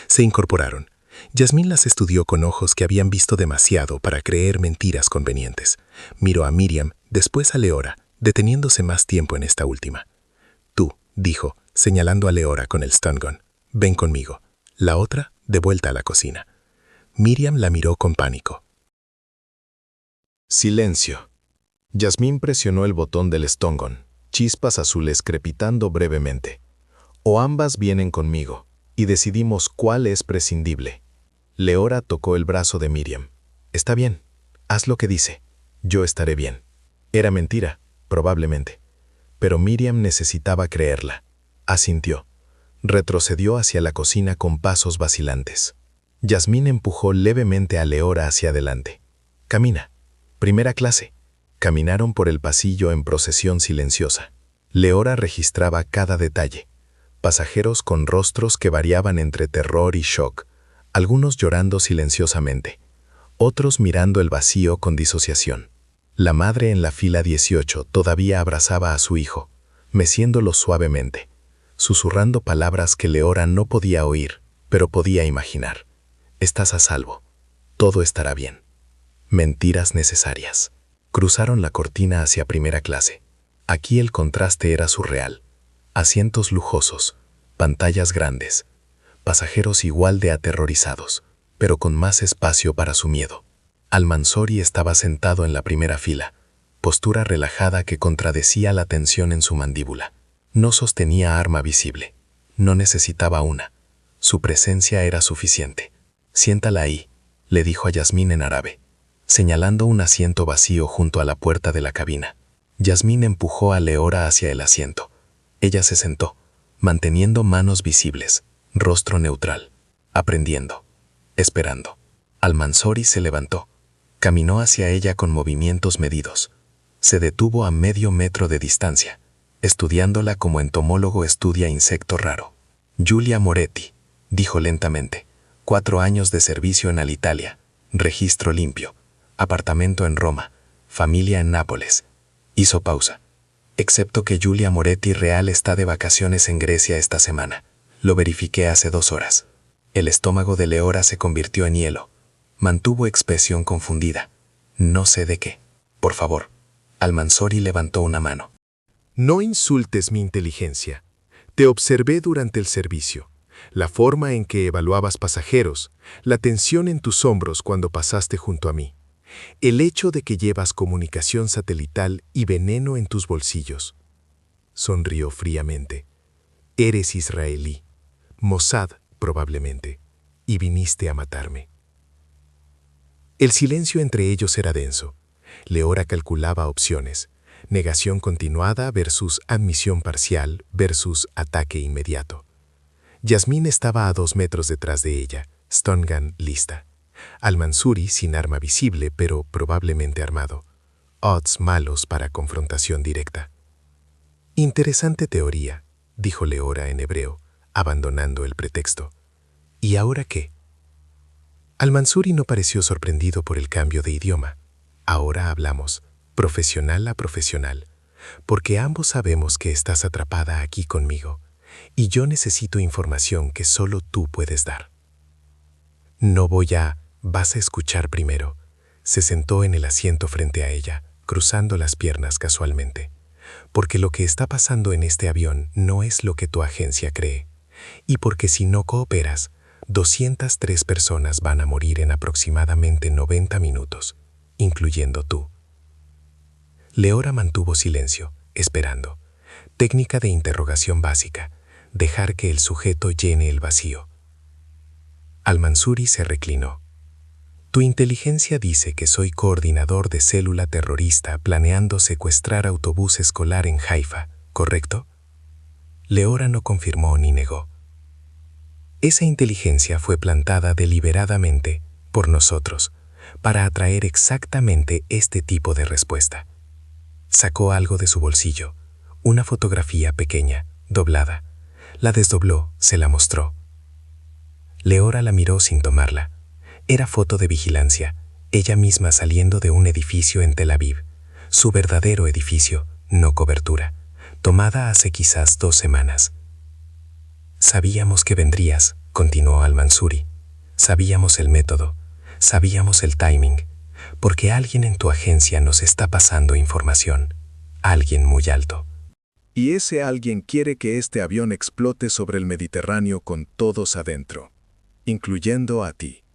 Se incorporaron. Yasmín las estudió con ojos que habían visto demasiado para creer mentiras convenientes. Miró a Miriam, después a Leora, deteniéndose más tiempo en esta última. Tú, dijo, señalando a Leora con el stun gun. Ven conmigo. La otra, de vuelta a la cocina. Miriam la miró con pánico. Silencio. Yasmín presionó el botón del stun gun, chispas azules crepitando brevemente. O ambas vienen conmigo, y decidimos cuál es prescindible. Leora tocó el brazo de Miriam. Está bien, haz lo que dice. Yo estaré bien. Era mentira, probablemente. Pero Miriam necesitaba creerla. Asintió. Retrocedió hacia la cocina con pasos vacilantes. Yasmín empujó levemente a Leora hacia adelante. Camina. Primera clase. Caminaron por el pasillo en procesión silenciosa. Leora registraba cada detalle. Pasajeros con rostros que variaban entre terror y shock, algunos llorando silenciosamente, otros mirando el vacío con disociación. La madre en la fila 18 todavía abrazaba a su hijo, meciéndolo suavemente, susurrando palabras que Leora no podía oír, pero podía imaginar. Estás a salvo. Todo estará bien. Mentiras necesarias. Cruzaron la cortina hacia primera clase. Aquí el contraste era surreal. Asientos lujosos, pantallas grandes, pasajeros igual de aterrorizados, pero con más espacio para su miedo. Al-Mansori estaba sentado en la primera fila, postura relajada que contradecía la tensión en su mandíbula. No sostenía arma visible. No necesitaba una. Su presencia era suficiente. Siéntala ahí, le dijo a Yasmín en árabe, señalando un asiento vacío junto a la puerta de la cabina. Yasmín empujó a Leora hacia el asiento. Ella se sentó, manteniendo manos visibles, rostro neutral, aprendiendo, esperando. Al-Mansori se levantó. Caminó hacia ella con movimientos medidos. Se detuvo a medio metro de distancia, estudiándola como entomólogo estudia insecto raro. Giulia Moretti, dijo lentamente, 4 años de servicio en Alitalia, registro limpio, apartamento en Roma, familia en Nápoles. Hizo pausa. Excepto que Giulia Moretti real está de vacaciones en Grecia esta semana. Lo verifiqué hace 2 horas. El estómago de Leora se convirtió en hielo. Mantuvo expresión confundida. No sé de qué. Por favor. Al-Mansori levantó una mano. No insultes mi inteligencia. Te observé durante el servicio. La forma en que evaluabas pasajeros, la tensión en tus hombros cuando pasaste junto a mí. El hecho de que llevas comunicación satelital y veneno en tus bolsillos. Sonrió fríamente. Eres israelí, Mossad probablemente, y viniste a matarme. El silencio entre ellos era denso. Leora calculaba opciones. Negación continuada versus admisión parcial versus ataque inmediato. Yasmín estaba a 2 metros detrás de ella, stun gun lista. Al-Mansori sin arma visible, pero probablemente armado. Odds malos para confrontación directa. Interesante teoría, dijo Leora en hebreo, abandonando el pretexto. ¿Y ahora qué? Al-Mansori no pareció sorprendido por el cambio de idioma. Ahora hablamos, profesional a profesional, porque ambos sabemos que estás atrapada aquí conmigo, y yo necesito información que solo tú puedes dar. No voy a... Vas a escuchar primero. Se sentó en el asiento frente a ella, cruzando las piernas casualmente. Porque lo que está pasando en este avión no es lo que tu agencia cree. Y porque si no cooperas, 203 personas van a morir en aproximadamente 90 minutos, incluyendo tú. Leora mantuvo silencio, esperando. Técnica de interrogación básica. Dejar que el sujeto llene el vacío. Al-Mansori se reclinó. Tu inteligencia dice que soy coordinador de célula terrorista planeando secuestrar autobús escolar en Haifa, ¿correcto? Leora no confirmó ni negó. Esa inteligencia fue plantada deliberadamente por nosotros para atraer exactamente este tipo de respuesta. Sacó algo de su bolsillo, una fotografía pequeña, doblada. La desdobló, se la mostró. Leora la miró sin tomarla. Era foto de vigilancia, ella misma saliendo de un edificio en Tel Aviv. Su verdadero edificio, no cobertura, tomada hace quizás 2 semanas. Sabíamos que vendrías, continuó Al-Mansuri. Sabíamos el método, sabíamos el timing, porque alguien en tu agencia nos está pasando información. Alguien muy alto. Y ese alguien quiere que este avión explote sobre el Mediterráneo con todos adentro, incluyendo a ti,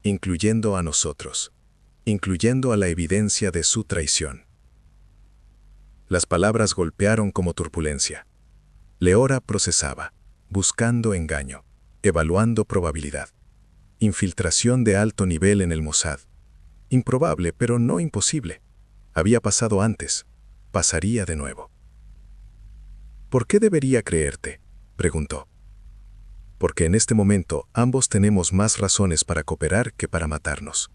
incluyendo a nosotros, incluyendo a la evidencia de su traición. Las palabras golpearon como turbulencia. Leora procesaba, buscando engaño, evaluando probabilidad. Infiltración de alto nivel en el Mossad. Improbable, pero no imposible. Había pasado antes. Pasaría de nuevo. ¿Por qué debería creerte?, preguntó. Porque en este momento ambos tenemos más razones para cooperar que para matarnos.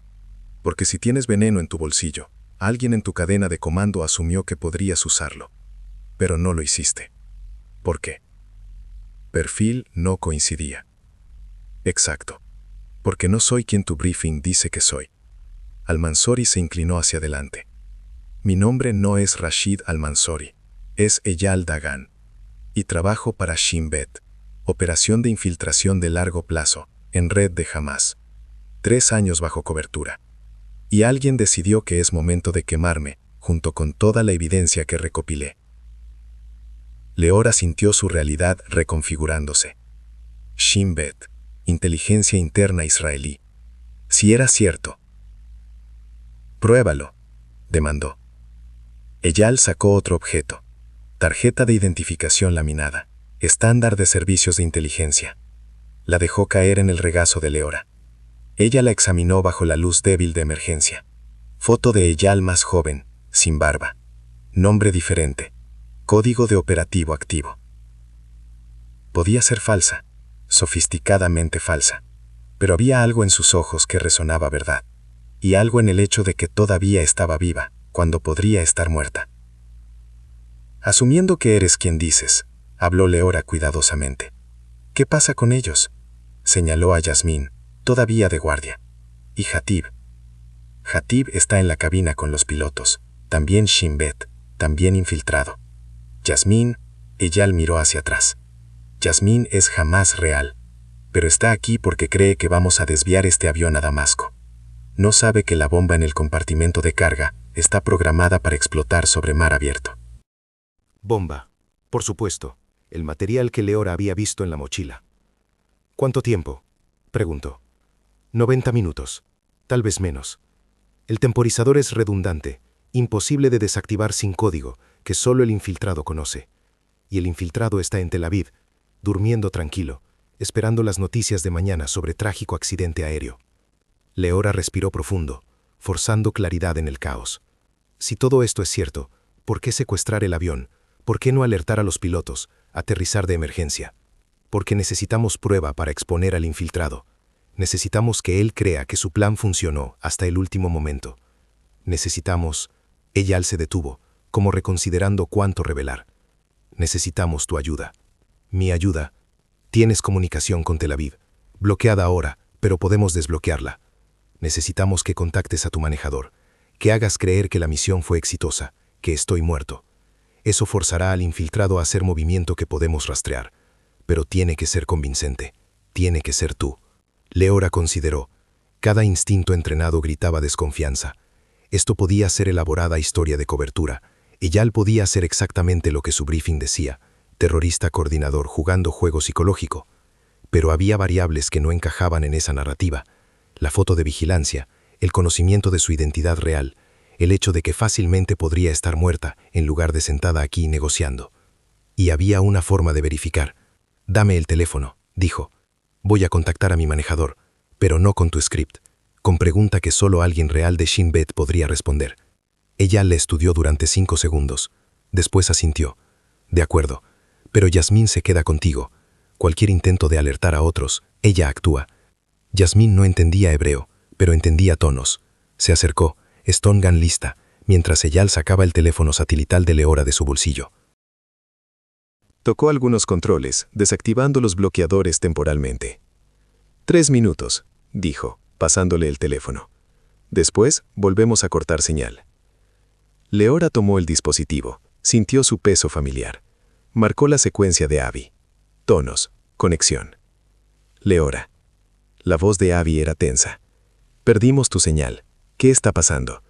Porque si tienes veneno en tu bolsillo, alguien en tu cadena de comando asumió que podrías usarlo. Pero no lo hiciste. ¿Por qué? Perfil no coincidía. Exacto. Porque no soy quien tu briefing dice que soy. Al-Mansori se inclinó hacia adelante. Mi nombre no es Rashid Al-Mansori, es Eyal Dagan. Y trabajo para Shin Bet, operación de infiltración de largo plazo, en red de Hamas. 3 años bajo cobertura. Y alguien decidió que es momento de quemarme, junto con toda la evidencia que recopilé. Leora sintió su realidad reconfigurándose. Shin Bet, inteligencia interna israelí. Si era cierto. Pruébalo, demandó. Eyal sacó otro objeto. Tarjeta de identificación laminada, estándar de servicios de inteligencia. La dejó caer en el regazo de Leora. Ella la examinó bajo la luz débil de emergencia. Foto de Eyal más joven, sin barba. Nombre diferente. Código de operativo activo. Podía ser falsa, sofisticadamente falsa, pero había algo en sus ojos que resonaba verdad, y algo en el hecho de que todavía estaba viva, cuando podría estar muerta. Asumiendo que eres quien dices, habló Leora cuidadosamente. ¿Qué pasa con ellos? Señaló a Yasmín, todavía de guardia. Y Hatib. Hatib está en la cabina con los pilotos, también Shin Bet, también infiltrado. Yasmín, Eyal miró hacia atrás. Yasmín es jamás real, pero está aquí porque cree que vamos a desviar este avión a Damasco. No sabe que la bomba en el compartimento de carga está programada para explotar sobre mar abierto. Bomba, por supuesto, el material que Leora había visto en la mochila. ¿Cuánto tiempo?, preguntó. 90 minutos, tal vez menos. El temporizador es redundante, imposible de desactivar sin código, que solo el infiltrado conoce. Y el infiltrado está en Tel Aviv, durmiendo tranquilo, esperando las noticias de mañana sobre trágico accidente aéreo. Leora respiró profundo, forzando claridad en el caos. Si todo esto es cierto, ¿por qué secuestrar el avión? ¿Por qué no alertar a los pilotos, aterrizar de emergencia? Porque necesitamos prueba para exponer al infiltrado. Necesitamos que él crea que su plan funcionó hasta el último momento. Necesitamos... Eyal se detuvo, como reconsiderando cuánto revelar. Necesitamos tu ayuda. Mi ayuda. Tienes comunicación con Tel Aviv, bloqueada ahora, pero podemos desbloquearla. Necesitamos que contactes a tu manejador, que hagas creer que la misión fue exitosa, que estoy muerto. Eso forzará al infiltrado a hacer movimiento que podemos rastrear. Pero tiene que ser convincente. Tiene que ser tú. Leora consideró. Cada instinto entrenado gritaba desconfianza. Esto podía ser elaborada historia de cobertura. Eyal podía hacer exactamente lo que su briefing decía. Terrorista coordinador jugando juego psicológico. Pero había variables que no encajaban en esa narrativa. La foto de vigilancia, el conocimiento de su identidad real, el hecho de que fácilmente podría estar muerta en lugar de sentada aquí negociando. Y había una forma de verificar. Dame el teléfono, dijo. Voy a contactar a mi manejador, pero no con tu script, con pregunta que solo alguien real de Shin Bet podría responder. Ella le estudió durante 5 segundos. Después asintió. De acuerdo, pero Yasmín se queda contigo. Cualquier intento de alertar a otros, ella actúa. Yasmín no entendía hebreo, pero entendía tonos. Se acercó, Stone Gun lista, mientras Eyal sacaba el teléfono satelital de Leora de su bolsillo. Tocó algunos controles, desactivando los bloqueadores temporalmente. 3 minutos, dijo, pasándole el teléfono. Después, volvemos a cortar señal. Leora tomó el dispositivo, sintió su peso familiar. Marcó la secuencia de Abby. Tonos, conexión. Leora. La voz de Abby era tensa. Perdimos tu señal. ¿Qué está pasando?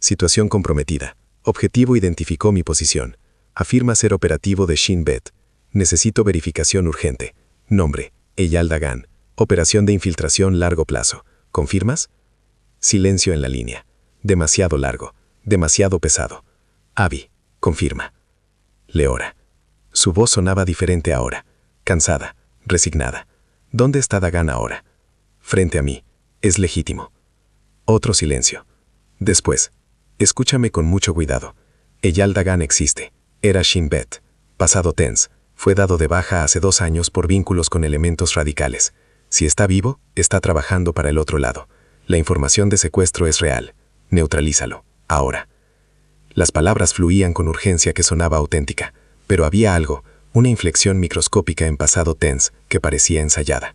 Situación comprometida. Objetivo identificó mi posición. Afirma ser operativo de Shin Bet. Necesito verificación urgente. Nombre, Eyal Dagan. Operación de infiltración largo plazo. ¿Confirmas? Silencio en la línea. Demasiado largo. Demasiado pesado. Abby, confirma. Leora. Su voz sonaba diferente ahora. Cansada, resignada. ¿Dónde está Dagan ahora? Frente a mí. Es legítimo. Otro silencio. Después. Escúchame con mucho cuidado. Eyal Dagan existe. Era Shin Bet. Pasado TENS. Fue dado de baja hace 2 años por vínculos con elementos radicales. Si está vivo, está trabajando para el otro lado. La información de secuestro es real. Neutralízalo. Ahora. Las palabras fluían con urgencia que sonaba auténtica, pero había algo, una inflexión microscópica en pasado TENS que parecía ensayada.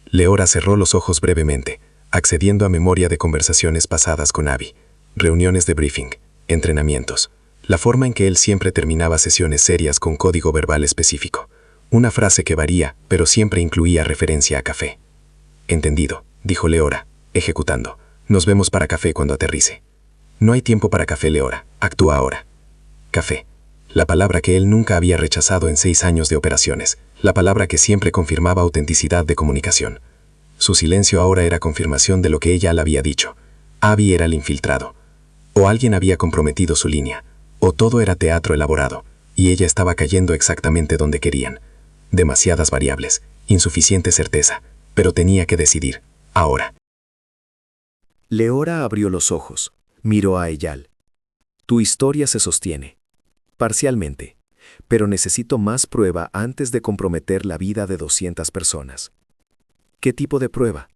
Leora cerró los ojos brevemente, accediendo a memoria de conversaciones pasadas con Abby, reuniones de briefing, entrenamientos, la forma en que él siempre terminaba sesiones serias con código verbal específico, una frase que varía, pero siempre incluía referencia a café. Entendido, dijo Leora, ejecutando. Nos vemos para café cuando aterrice. No hay tiempo para café, Leora. Actúa ahora. Café. La palabra que él nunca había rechazado en 6 años de operaciones. La palabra que siempre confirmaba autenticidad de comunicación. Su silencio ahora era confirmación de lo que ella le había dicho. Abby era el infiltrado. O alguien había comprometido su línea. O todo era teatro elaborado. Y ella estaba cayendo exactamente donde querían. Demasiadas variables. Insuficiente certeza. Pero tenía que decidir. Ahora. Leora abrió los ojos. Miró a Eyal. Tu historia se sostiene. Parcialmente. Pero necesito más prueba antes de comprometer la vida de 200 personas. ¿Qué tipo de prueba?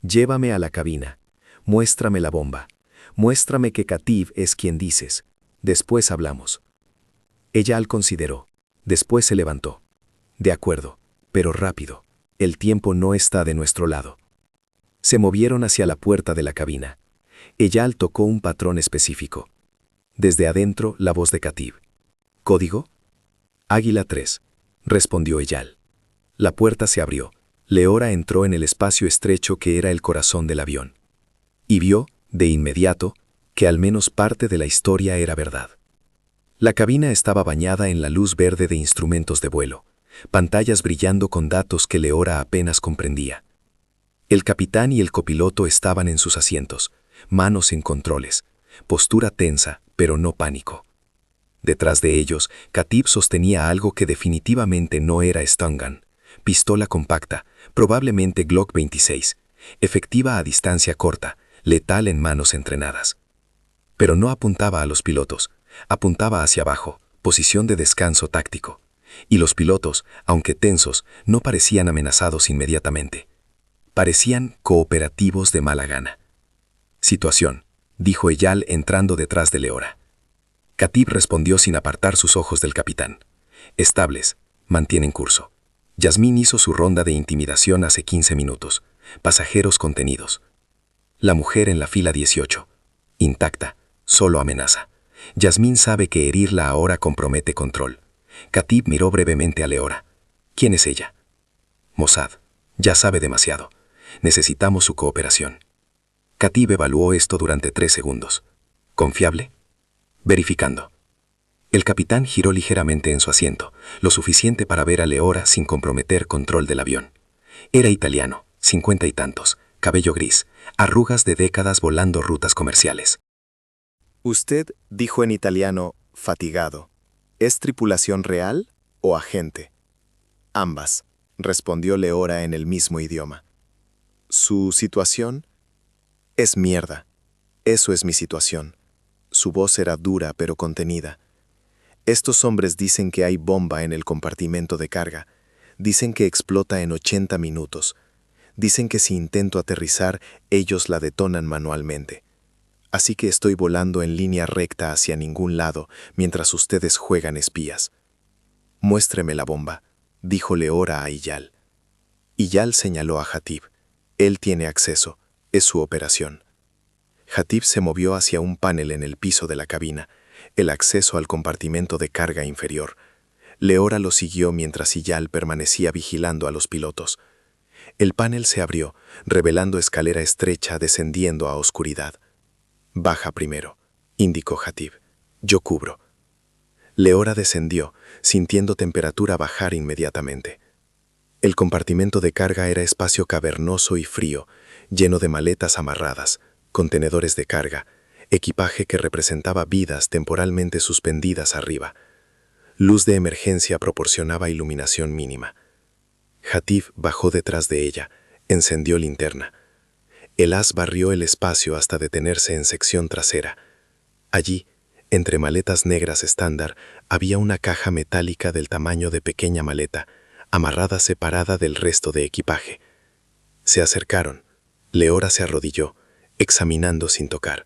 Llévame a la cabina. Muéstrame la bomba. Muéstrame que Qativ es quien dices. Después hablamos. Eyal consideró. Después se levantó. De acuerdo, pero rápido. El tiempo no está de nuestro lado. Se movieron hacia la puerta de la cabina. Eyal tocó un patrón específico. Desde adentro, la voz de Qativ. ¿Código? Águila 3, respondió Eyal. La puerta se abrió. Leora entró en el espacio estrecho que era el corazón del avión. Y vio, de inmediato, que al menos parte de la historia era verdad. La cabina estaba bañada en la luz verde de instrumentos de vuelo, pantallas brillando con datos que Leora apenas comprendía. El capitán y el copiloto estaban en sus asientos, manos en controles, postura tensa, pero no pánico. Detrás de ellos, Qativ sostenía algo que definitivamente no era stun gun, pistola compacta, probablemente Glock 26, efectiva a distancia corta, letal en manos entrenadas. Pero no apuntaba a los pilotos, apuntaba hacia abajo, posición de descanso táctico. Y los pilotos, aunque tensos, no parecían amenazados inmediatamente. Parecían cooperativos de mala gana. Situación, dijo Eyal entrando detrás de Leora. Qativ respondió sin apartar sus ojos del capitán. Estables, mantienen curso. Yasmín hizo su ronda de intimidación hace 15 minutos. Pasajeros contenidos. La mujer en la fila 18. Intacta, solo amenaza. Yasmín sabe que herirla ahora compromete control. Qativ miró brevemente a Leora. ¿Quién es ella? Mossad. Ya sabe demasiado. Necesitamos su cooperación. Qativ evaluó esto durante 3 segundos. ¿Confiable? Verificando. El capitán giró ligeramente en su asiento, lo suficiente para ver a Leora sin comprometer control del avión. Era italiano, 50 y tantos, cabello gris, arrugas de décadas volando rutas comerciales. Usted dijo en italiano, fatigado. ¿Es tripulación real o agente? Ambas, respondió Leora en el mismo idioma. ¿Su situación? Es mierda. Eso es mi situación. Su voz era dura pero contenida. Estos hombres dicen que hay bomba en el compartimento de carga. Dicen que explota en 80 minutos. Dicen que si intento aterrizar, ellos la detonan manualmente. Así que estoy volando en línea recta hacia ningún lado mientras ustedes juegan espías. Muéstreme la bomba, dijo Leora a Eyal. Yal señaló a Hatib. Él tiene acceso. Es su operación. Hatib se movió hacia un panel en el piso de la cabina, el acceso al compartimento de carga inferior. Leora lo siguió mientras Yal permanecía vigilando a los pilotos. El panel se abrió, revelando escalera estrecha descendiendo a oscuridad. «Baja primero», indicó Hatib. «Yo cubro». Leora descendió, sintiendo temperatura bajar inmediatamente. El compartimento de carga era espacio cavernoso y frío, lleno de maletas amarradas, contenedores de carga, equipaje que representaba vidas temporalmente suspendidas arriba. Luz de emergencia proporcionaba iluminación mínima. Hatib bajó detrás de ella, encendió linterna. El haz barrió el espacio hasta detenerse en sección trasera. Allí, entre maletas negras estándar, había una caja metálica del tamaño de pequeña maleta, amarrada separada del resto de equipaje. Se acercaron. Leora se arrodilló, examinando sin tocar.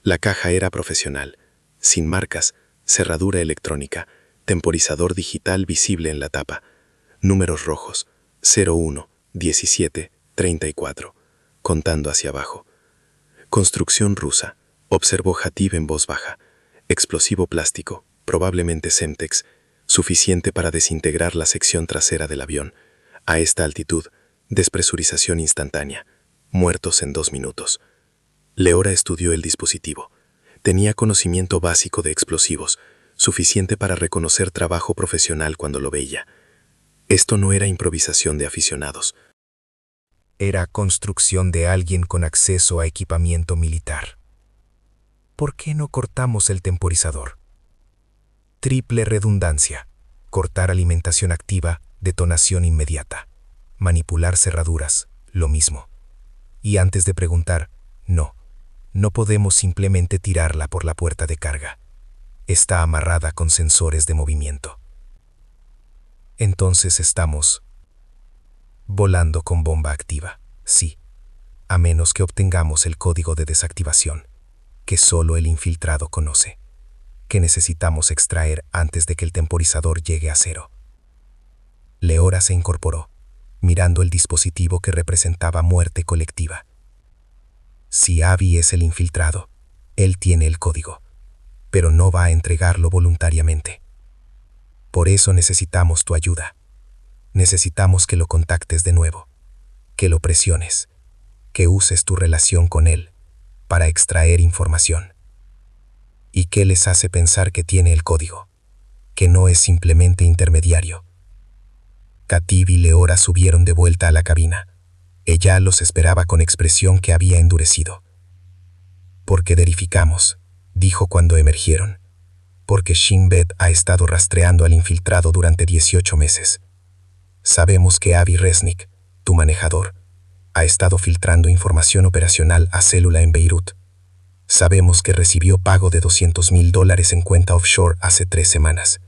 La caja era profesional, sin marcas, cerradura electrónica, temporizador digital visible en la tapa, números rojos, 01, 17, 34, contando hacia abajo. Construcción rusa, observó Hatib en voz baja. Explosivo plástico, probablemente Semtex, suficiente para desintegrar la sección trasera del avión. A esta altitud, despresurización instantánea. Muertos en 2 minutos. Leora estudió el dispositivo. Tenía conocimiento básico de explosivos, suficiente para reconocer trabajo profesional cuando lo veía. Esto no era improvisación de aficionados. Era construcción de alguien con acceso a equipamiento militar. ¿Por qué no cortamos el temporizador? Triple redundancia. Cortar alimentación activa, detonación inmediata. Manipular cerraduras, lo mismo. Y antes de preguntar, no podemos simplemente tirarla por la puerta de carga. Está amarrada con sensores de movimiento. Entonces estamos volando con bomba activa, sí, a menos que obtengamos el código de desactivación, que solo el infiltrado conoce, que necesitamos extraer antes de que el temporizador llegue a 0. Leora se incorporó, mirando el dispositivo que representaba muerte colectiva. Si Abby es el infiltrado, él tiene el código, pero no va a entregarlo voluntariamente. Por eso necesitamos tu ayuda. Necesitamos que lo contactes de nuevo, que lo presiones, que uses tu relación con él para extraer información. ¿Y qué les hace pensar que tiene el código? Que no es simplemente intermediario. Hatib y Leora subieron de vuelta a la cabina. Ella los esperaba con expresión que había endurecido. «Porque verificamos», dijo cuando emergieron. «Porque Shin Bet ha estado rastreando al infiltrado durante 18 meses. Sabemos que Avi Resnick, tu manejador, ha estado filtrando información operacional a Célula en Beirut. Sabemos que recibió pago de $200,000 en cuenta offshore hace 3 semanas.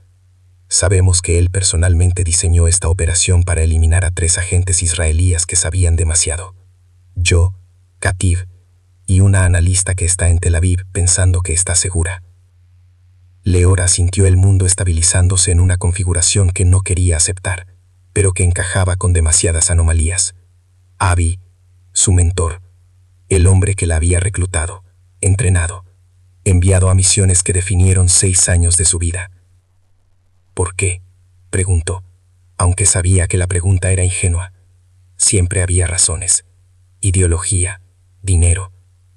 Sabemos que él personalmente diseñó esta operación para eliminar a 3 agentes israelíes que sabían demasiado. Yo, Hatib, y una analista que está en Tel Aviv pensando que está segura». Leora sintió el mundo estabilizándose en una configuración que no quería aceptar, pero que encajaba con demasiadas anomalías. Avi, su mentor, el hombre que la había reclutado, entrenado, enviado a misiones que definieron 6 años de su vida. «¿Por qué?», preguntó, aunque sabía que la pregunta era ingenua. Siempre había razones: ideología, dinero,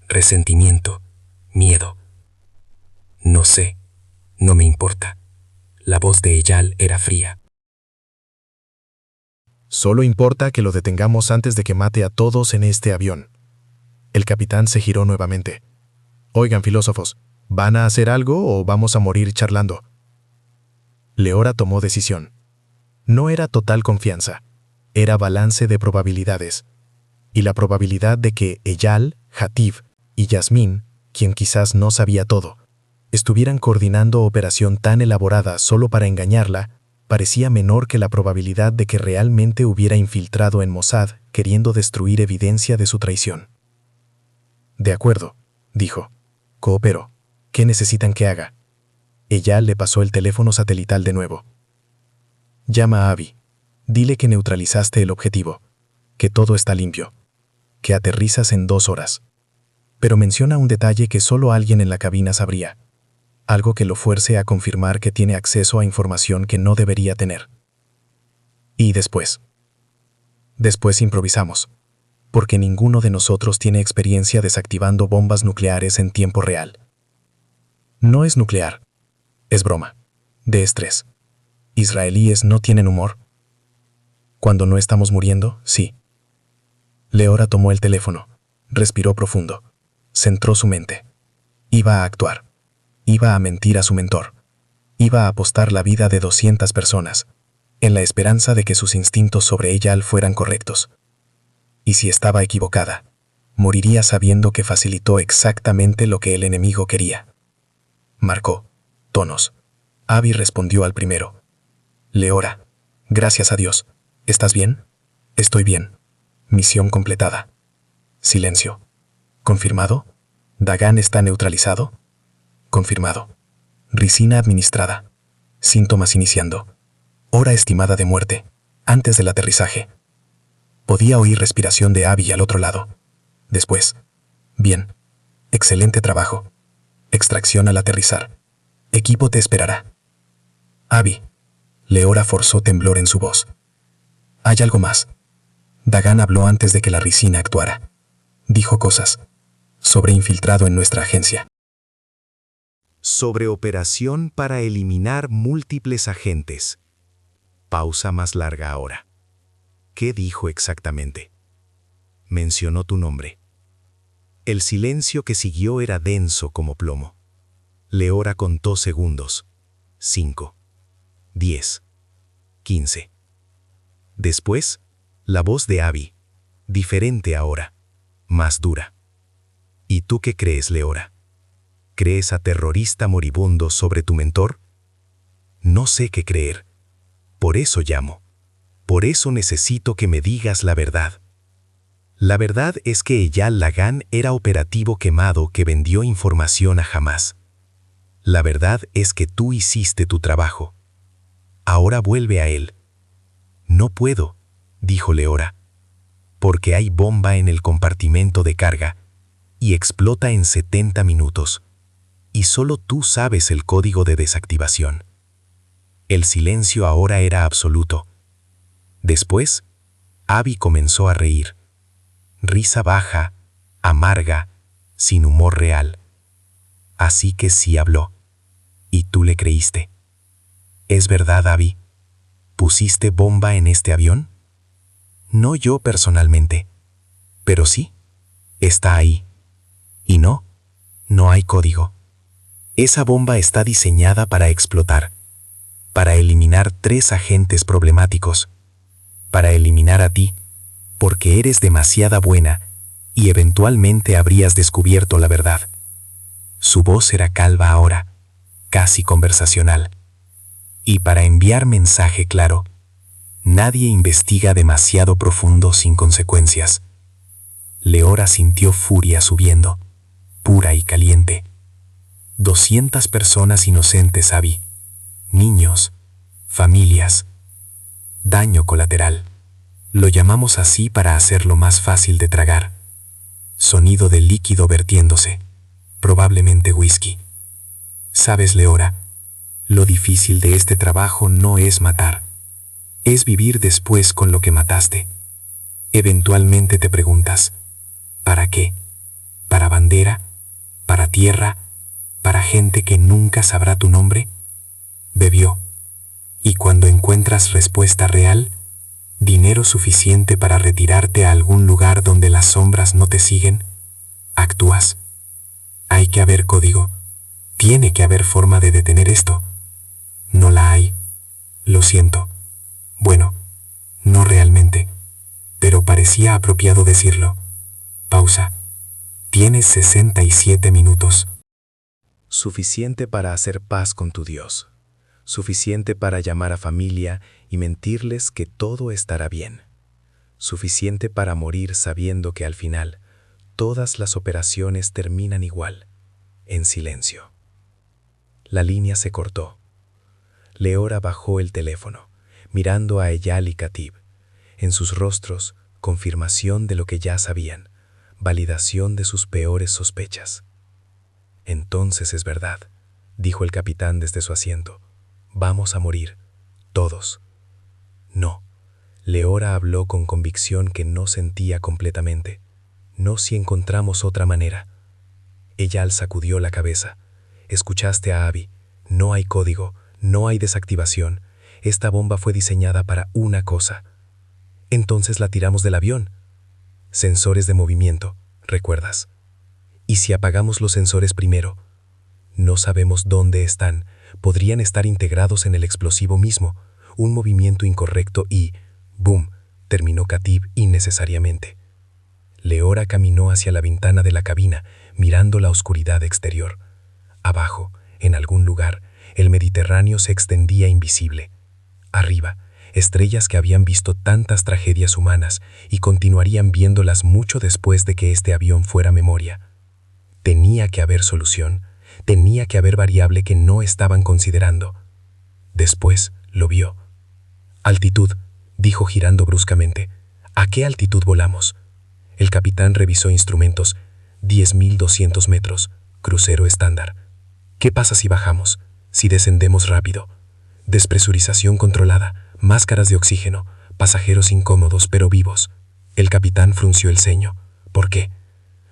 resentimiento, miedo. «No sé, no me importa». La voz de Eyal era fría. Solo importa que lo detengamos antes de que mate a todos en este avión. El capitán se giró nuevamente. «Oigan, filósofos, ¿van a hacer algo o vamos a morir charlando?» Leora tomó decisión. No era total confianza, era balance de probabilidades. Y la probabilidad de que Eyal, Hatib y Yasmín, quien quizás no sabía todo, estuvieran coordinando operación tan elaborada solo para engañarla, parecía menor que la probabilidad de que realmente hubiera infiltrado en Mossad queriendo destruir evidencia de su traición. «De acuerdo», dijo. «Coopero. ¿Qué necesitan que haga?» Ella le pasó el teléfono satelital de nuevo. «Llama a Abby. Dile que neutralizaste el objetivo. que todo está limpio, que aterrizas en 2 horas. Pero menciona un detalle que solo alguien en la cabina sabría, algo que lo fuerce a confirmar que tiene acceso a información que no debería tener. Y después improvisamos, porque ninguno de nosotros tiene experiencia desactivando bombas nucleares en tiempo real. No es nuclear, es broma, de estrés. ¿Israelíes no tienen humor? Cuando no estamos muriendo, sí. Leora tomó el teléfono, respiró profundo, centró su mente. Iba a actuar, iba a mentir a su mentor, iba a apostar la vida de 200 personas, en la esperanza de que sus instintos sobre ella fueran correctos. Y si estaba equivocada, moriría sabiendo que facilitó exactamente lo que el enemigo quería. Marcó tonos. Abby respondió al primero. Leora, gracias a Dios. ¿Estás bien? Estoy bien. Misión completada. Silencio. ¿Confirmado? ¿Dagan está neutralizado? Confirmado. Ricina administrada. Síntomas iniciando. Hora estimada de muerte. Antes del aterrizaje. Podía oír respiración de Abby al otro lado. Después. Bien. Excelente trabajo. Extracción al aterrizar. Equipo te esperará. Abby. Leora forzó temblor en su voz. Hay algo más. Dagan habló antes de que la ricina actuara. Dijo cosas. Sobre infiltrado en nuestra agencia. Sobre operación para eliminar múltiples agentes. Pausa más larga ahora. ¿Qué dijo exactamente? Mencionó tu nombre. El silencio que siguió era denso como plomo. Leora contó segundos. 5, 10, 15. Después, la voz de Abby, diferente ahora, más dura. ¿Y tú qué crees, Leora? ¿Crees a terrorista moribundo sobre tu mentor? No sé qué creer. Por eso llamo. Por eso necesito que me digas la verdad. La verdad es que Eyal Lagan era operativo quemado que vendió información a Hamás. La verdad es que tú hiciste tu trabajo. Ahora vuelve a él. No puedo, dijo Leora, porque hay bomba en el compartimento de carga y explota en 70 minutos. Y solo tú sabes el código de desactivación. El silencio ahora era absoluto. Después, Abby comenzó a reír. Risa baja, amarga, sin humor real. Así que sí habló. Y tú le creíste. ¿Es verdad, Abby? ¿Pusiste bomba en este avión? No yo personalmente. Pero sí, está ahí. Y no hay código. Esa bomba está diseñada para explotar, para eliminar 3 agentes problemáticos, para eliminar a ti, porque eres demasiada buena y eventualmente habrías descubierto la verdad. Su voz era calva ahora, casi conversacional. Y para enviar mensaje claro, nadie investiga demasiado profundo sin consecuencias. Leora sintió furia subiendo, pura y caliente. 200 personas inocentes, Abby. Niños, familias. Daño colateral. Lo llamamos así para hacerlo más fácil de tragar. Sonido de líquido vertiéndose. Probablemente whisky. Sabes, Leora, lo difícil de este trabajo no es matar. Es vivir después con lo que mataste. Eventualmente te preguntas, ¿para qué? ¿Para bandera? ¿Para tierra? ¿Para gente que nunca sabrá tu nombre? Bebió. Y cuando encuentras respuesta real, dinero suficiente para retirarte a algún lugar donde las sombras no te siguen, actúas. Hay que haber código. Tiene que haber forma de detener esto. No la hay. Lo siento. Bueno, no realmente. Pero parecía apropiado decirlo. Pausa. Tienes 67 minutos. Suficiente para hacer paz con tu Dios. Suficiente para llamar a familia y mentirles que todo estará bien. Suficiente para morir sabiendo que al final todas las operaciones terminan igual, en silencio. La línea se cortó. Leora bajó el teléfono, mirando a Eyal y Katib. En sus rostros, confirmación de lo que ya sabían, validación de sus peores sospechas. Entonces es verdad, dijo el capitán desde su asiento. Vamos a morir, todos. No. Leora habló con convicción que no sentía completamente. No si encontramos otra manera. Ella sacudió la cabeza. Escuchaste a Abby. No hay código, no hay desactivación. Esta bomba fue diseñada para una cosa. Entonces la tiramos del avión. Sensores de movimiento, ¿recuerdas? ¿Y si apagamos los sensores primero? No sabemos dónde están. Podrían estar integrados en el explosivo mismo. Un movimiento incorrecto y... ¡boom!, terminó Qativ innecesariamente. Leora caminó hacia la ventana de la cabina, mirando la oscuridad exterior. Abajo, en algún lugar, el Mediterráneo se extendía invisible. Arriba, estrellas que habían visto tantas tragedias humanas y continuarían viéndolas mucho después de que este avión fuera memoria. Tenía que haber solución, tenía que haber variable que no estaban considerando. Después lo vio. Altitud, dijo girando bruscamente. ¿A qué altitud volamos? El capitán revisó instrumentos. 10.200 metros, crucero estándar. ¿Qué pasa si bajamos? Si descendemos rápido. Despresurización controlada, máscaras de oxígeno, pasajeros incómodos pero vivos. El capitán frunció el ceño. ¿Por qué?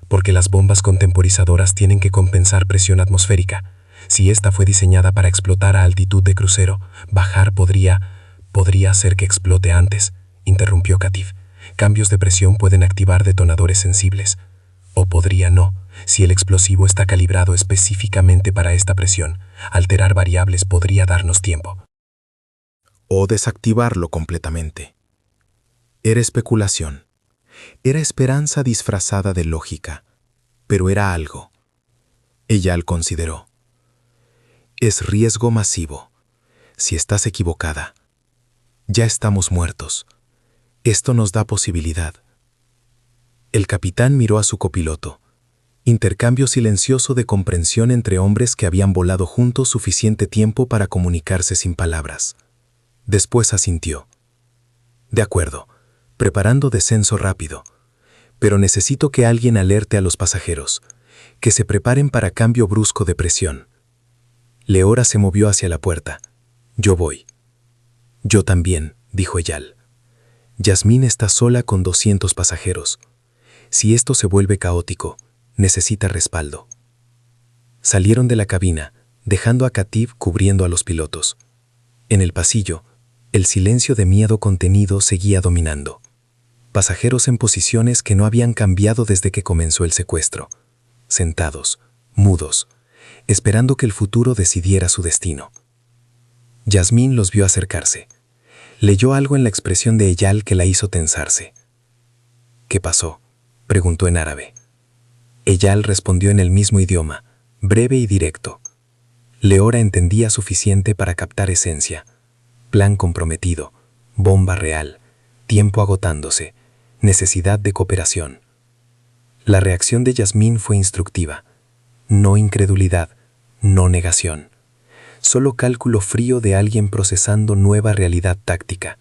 Porque las bombas contemporizadoras tienen que compensar presión atmosférica. Si esta fue diseñada para explotar a altitud de crucero, bajar podría hacer que explote antes, interrumpió Qativ. Cambios de presión pueden activar detonadores sensibles. O podría no, si el explosivo está calibrado específicamente para esta presión. Alterar variables podría darnos tiempo. O desactivarlo completamente. Era especulación. Era esperanza disfrazada de lógica, pero era algo. Ella consideró. Es riesgo masivo. Si estás equivocada, ya estamos muertos. Esto nos da posibilidad. El capitán miró a su copiloto. Intercambio silencioso de comprensión entre hombres que habían volado juntos suficiente tiempo para comunicarse sin palabras. Después asintió. De acuerdo, preparando descenso rápido. Pero necesito que alguien alerte a los pasajeros, que se preparen para cambio brusco de presión. Leora se movió hacia la puerta. Yo voy. Yo también, dijo Eyal. Yasmín está sola con 200 pasajeros. Si esto se vuelve caótico, necesita respaldo. Salieron de la cabina, dejando a Qativ cubriendo a los pilotos. En el pasillo, el silencio de miedo contenido seguía dominando. Pasajeros en posiciones que no habían cambiado desde que comenzó el secuestro. Sentados, mudos, esperando que el futuro decidiera su destino. Yasmín los vio acercarse. Leyó algo en la expresión de Eyal que la hizo tensarse. ¿Qué pasó?, preguntó en árabe. Eyal respondió en el mismo idioma, breve y directo. Leora entendía suficiente para captar esencia. Plan comprometido, bomba real, tiempo agotándose, necesidad de cooperación. La reacción de Yasmín fue instructiva. No incredulidad, no negación. Solo cálculo frío de alguien procesando nueva realidad táctica.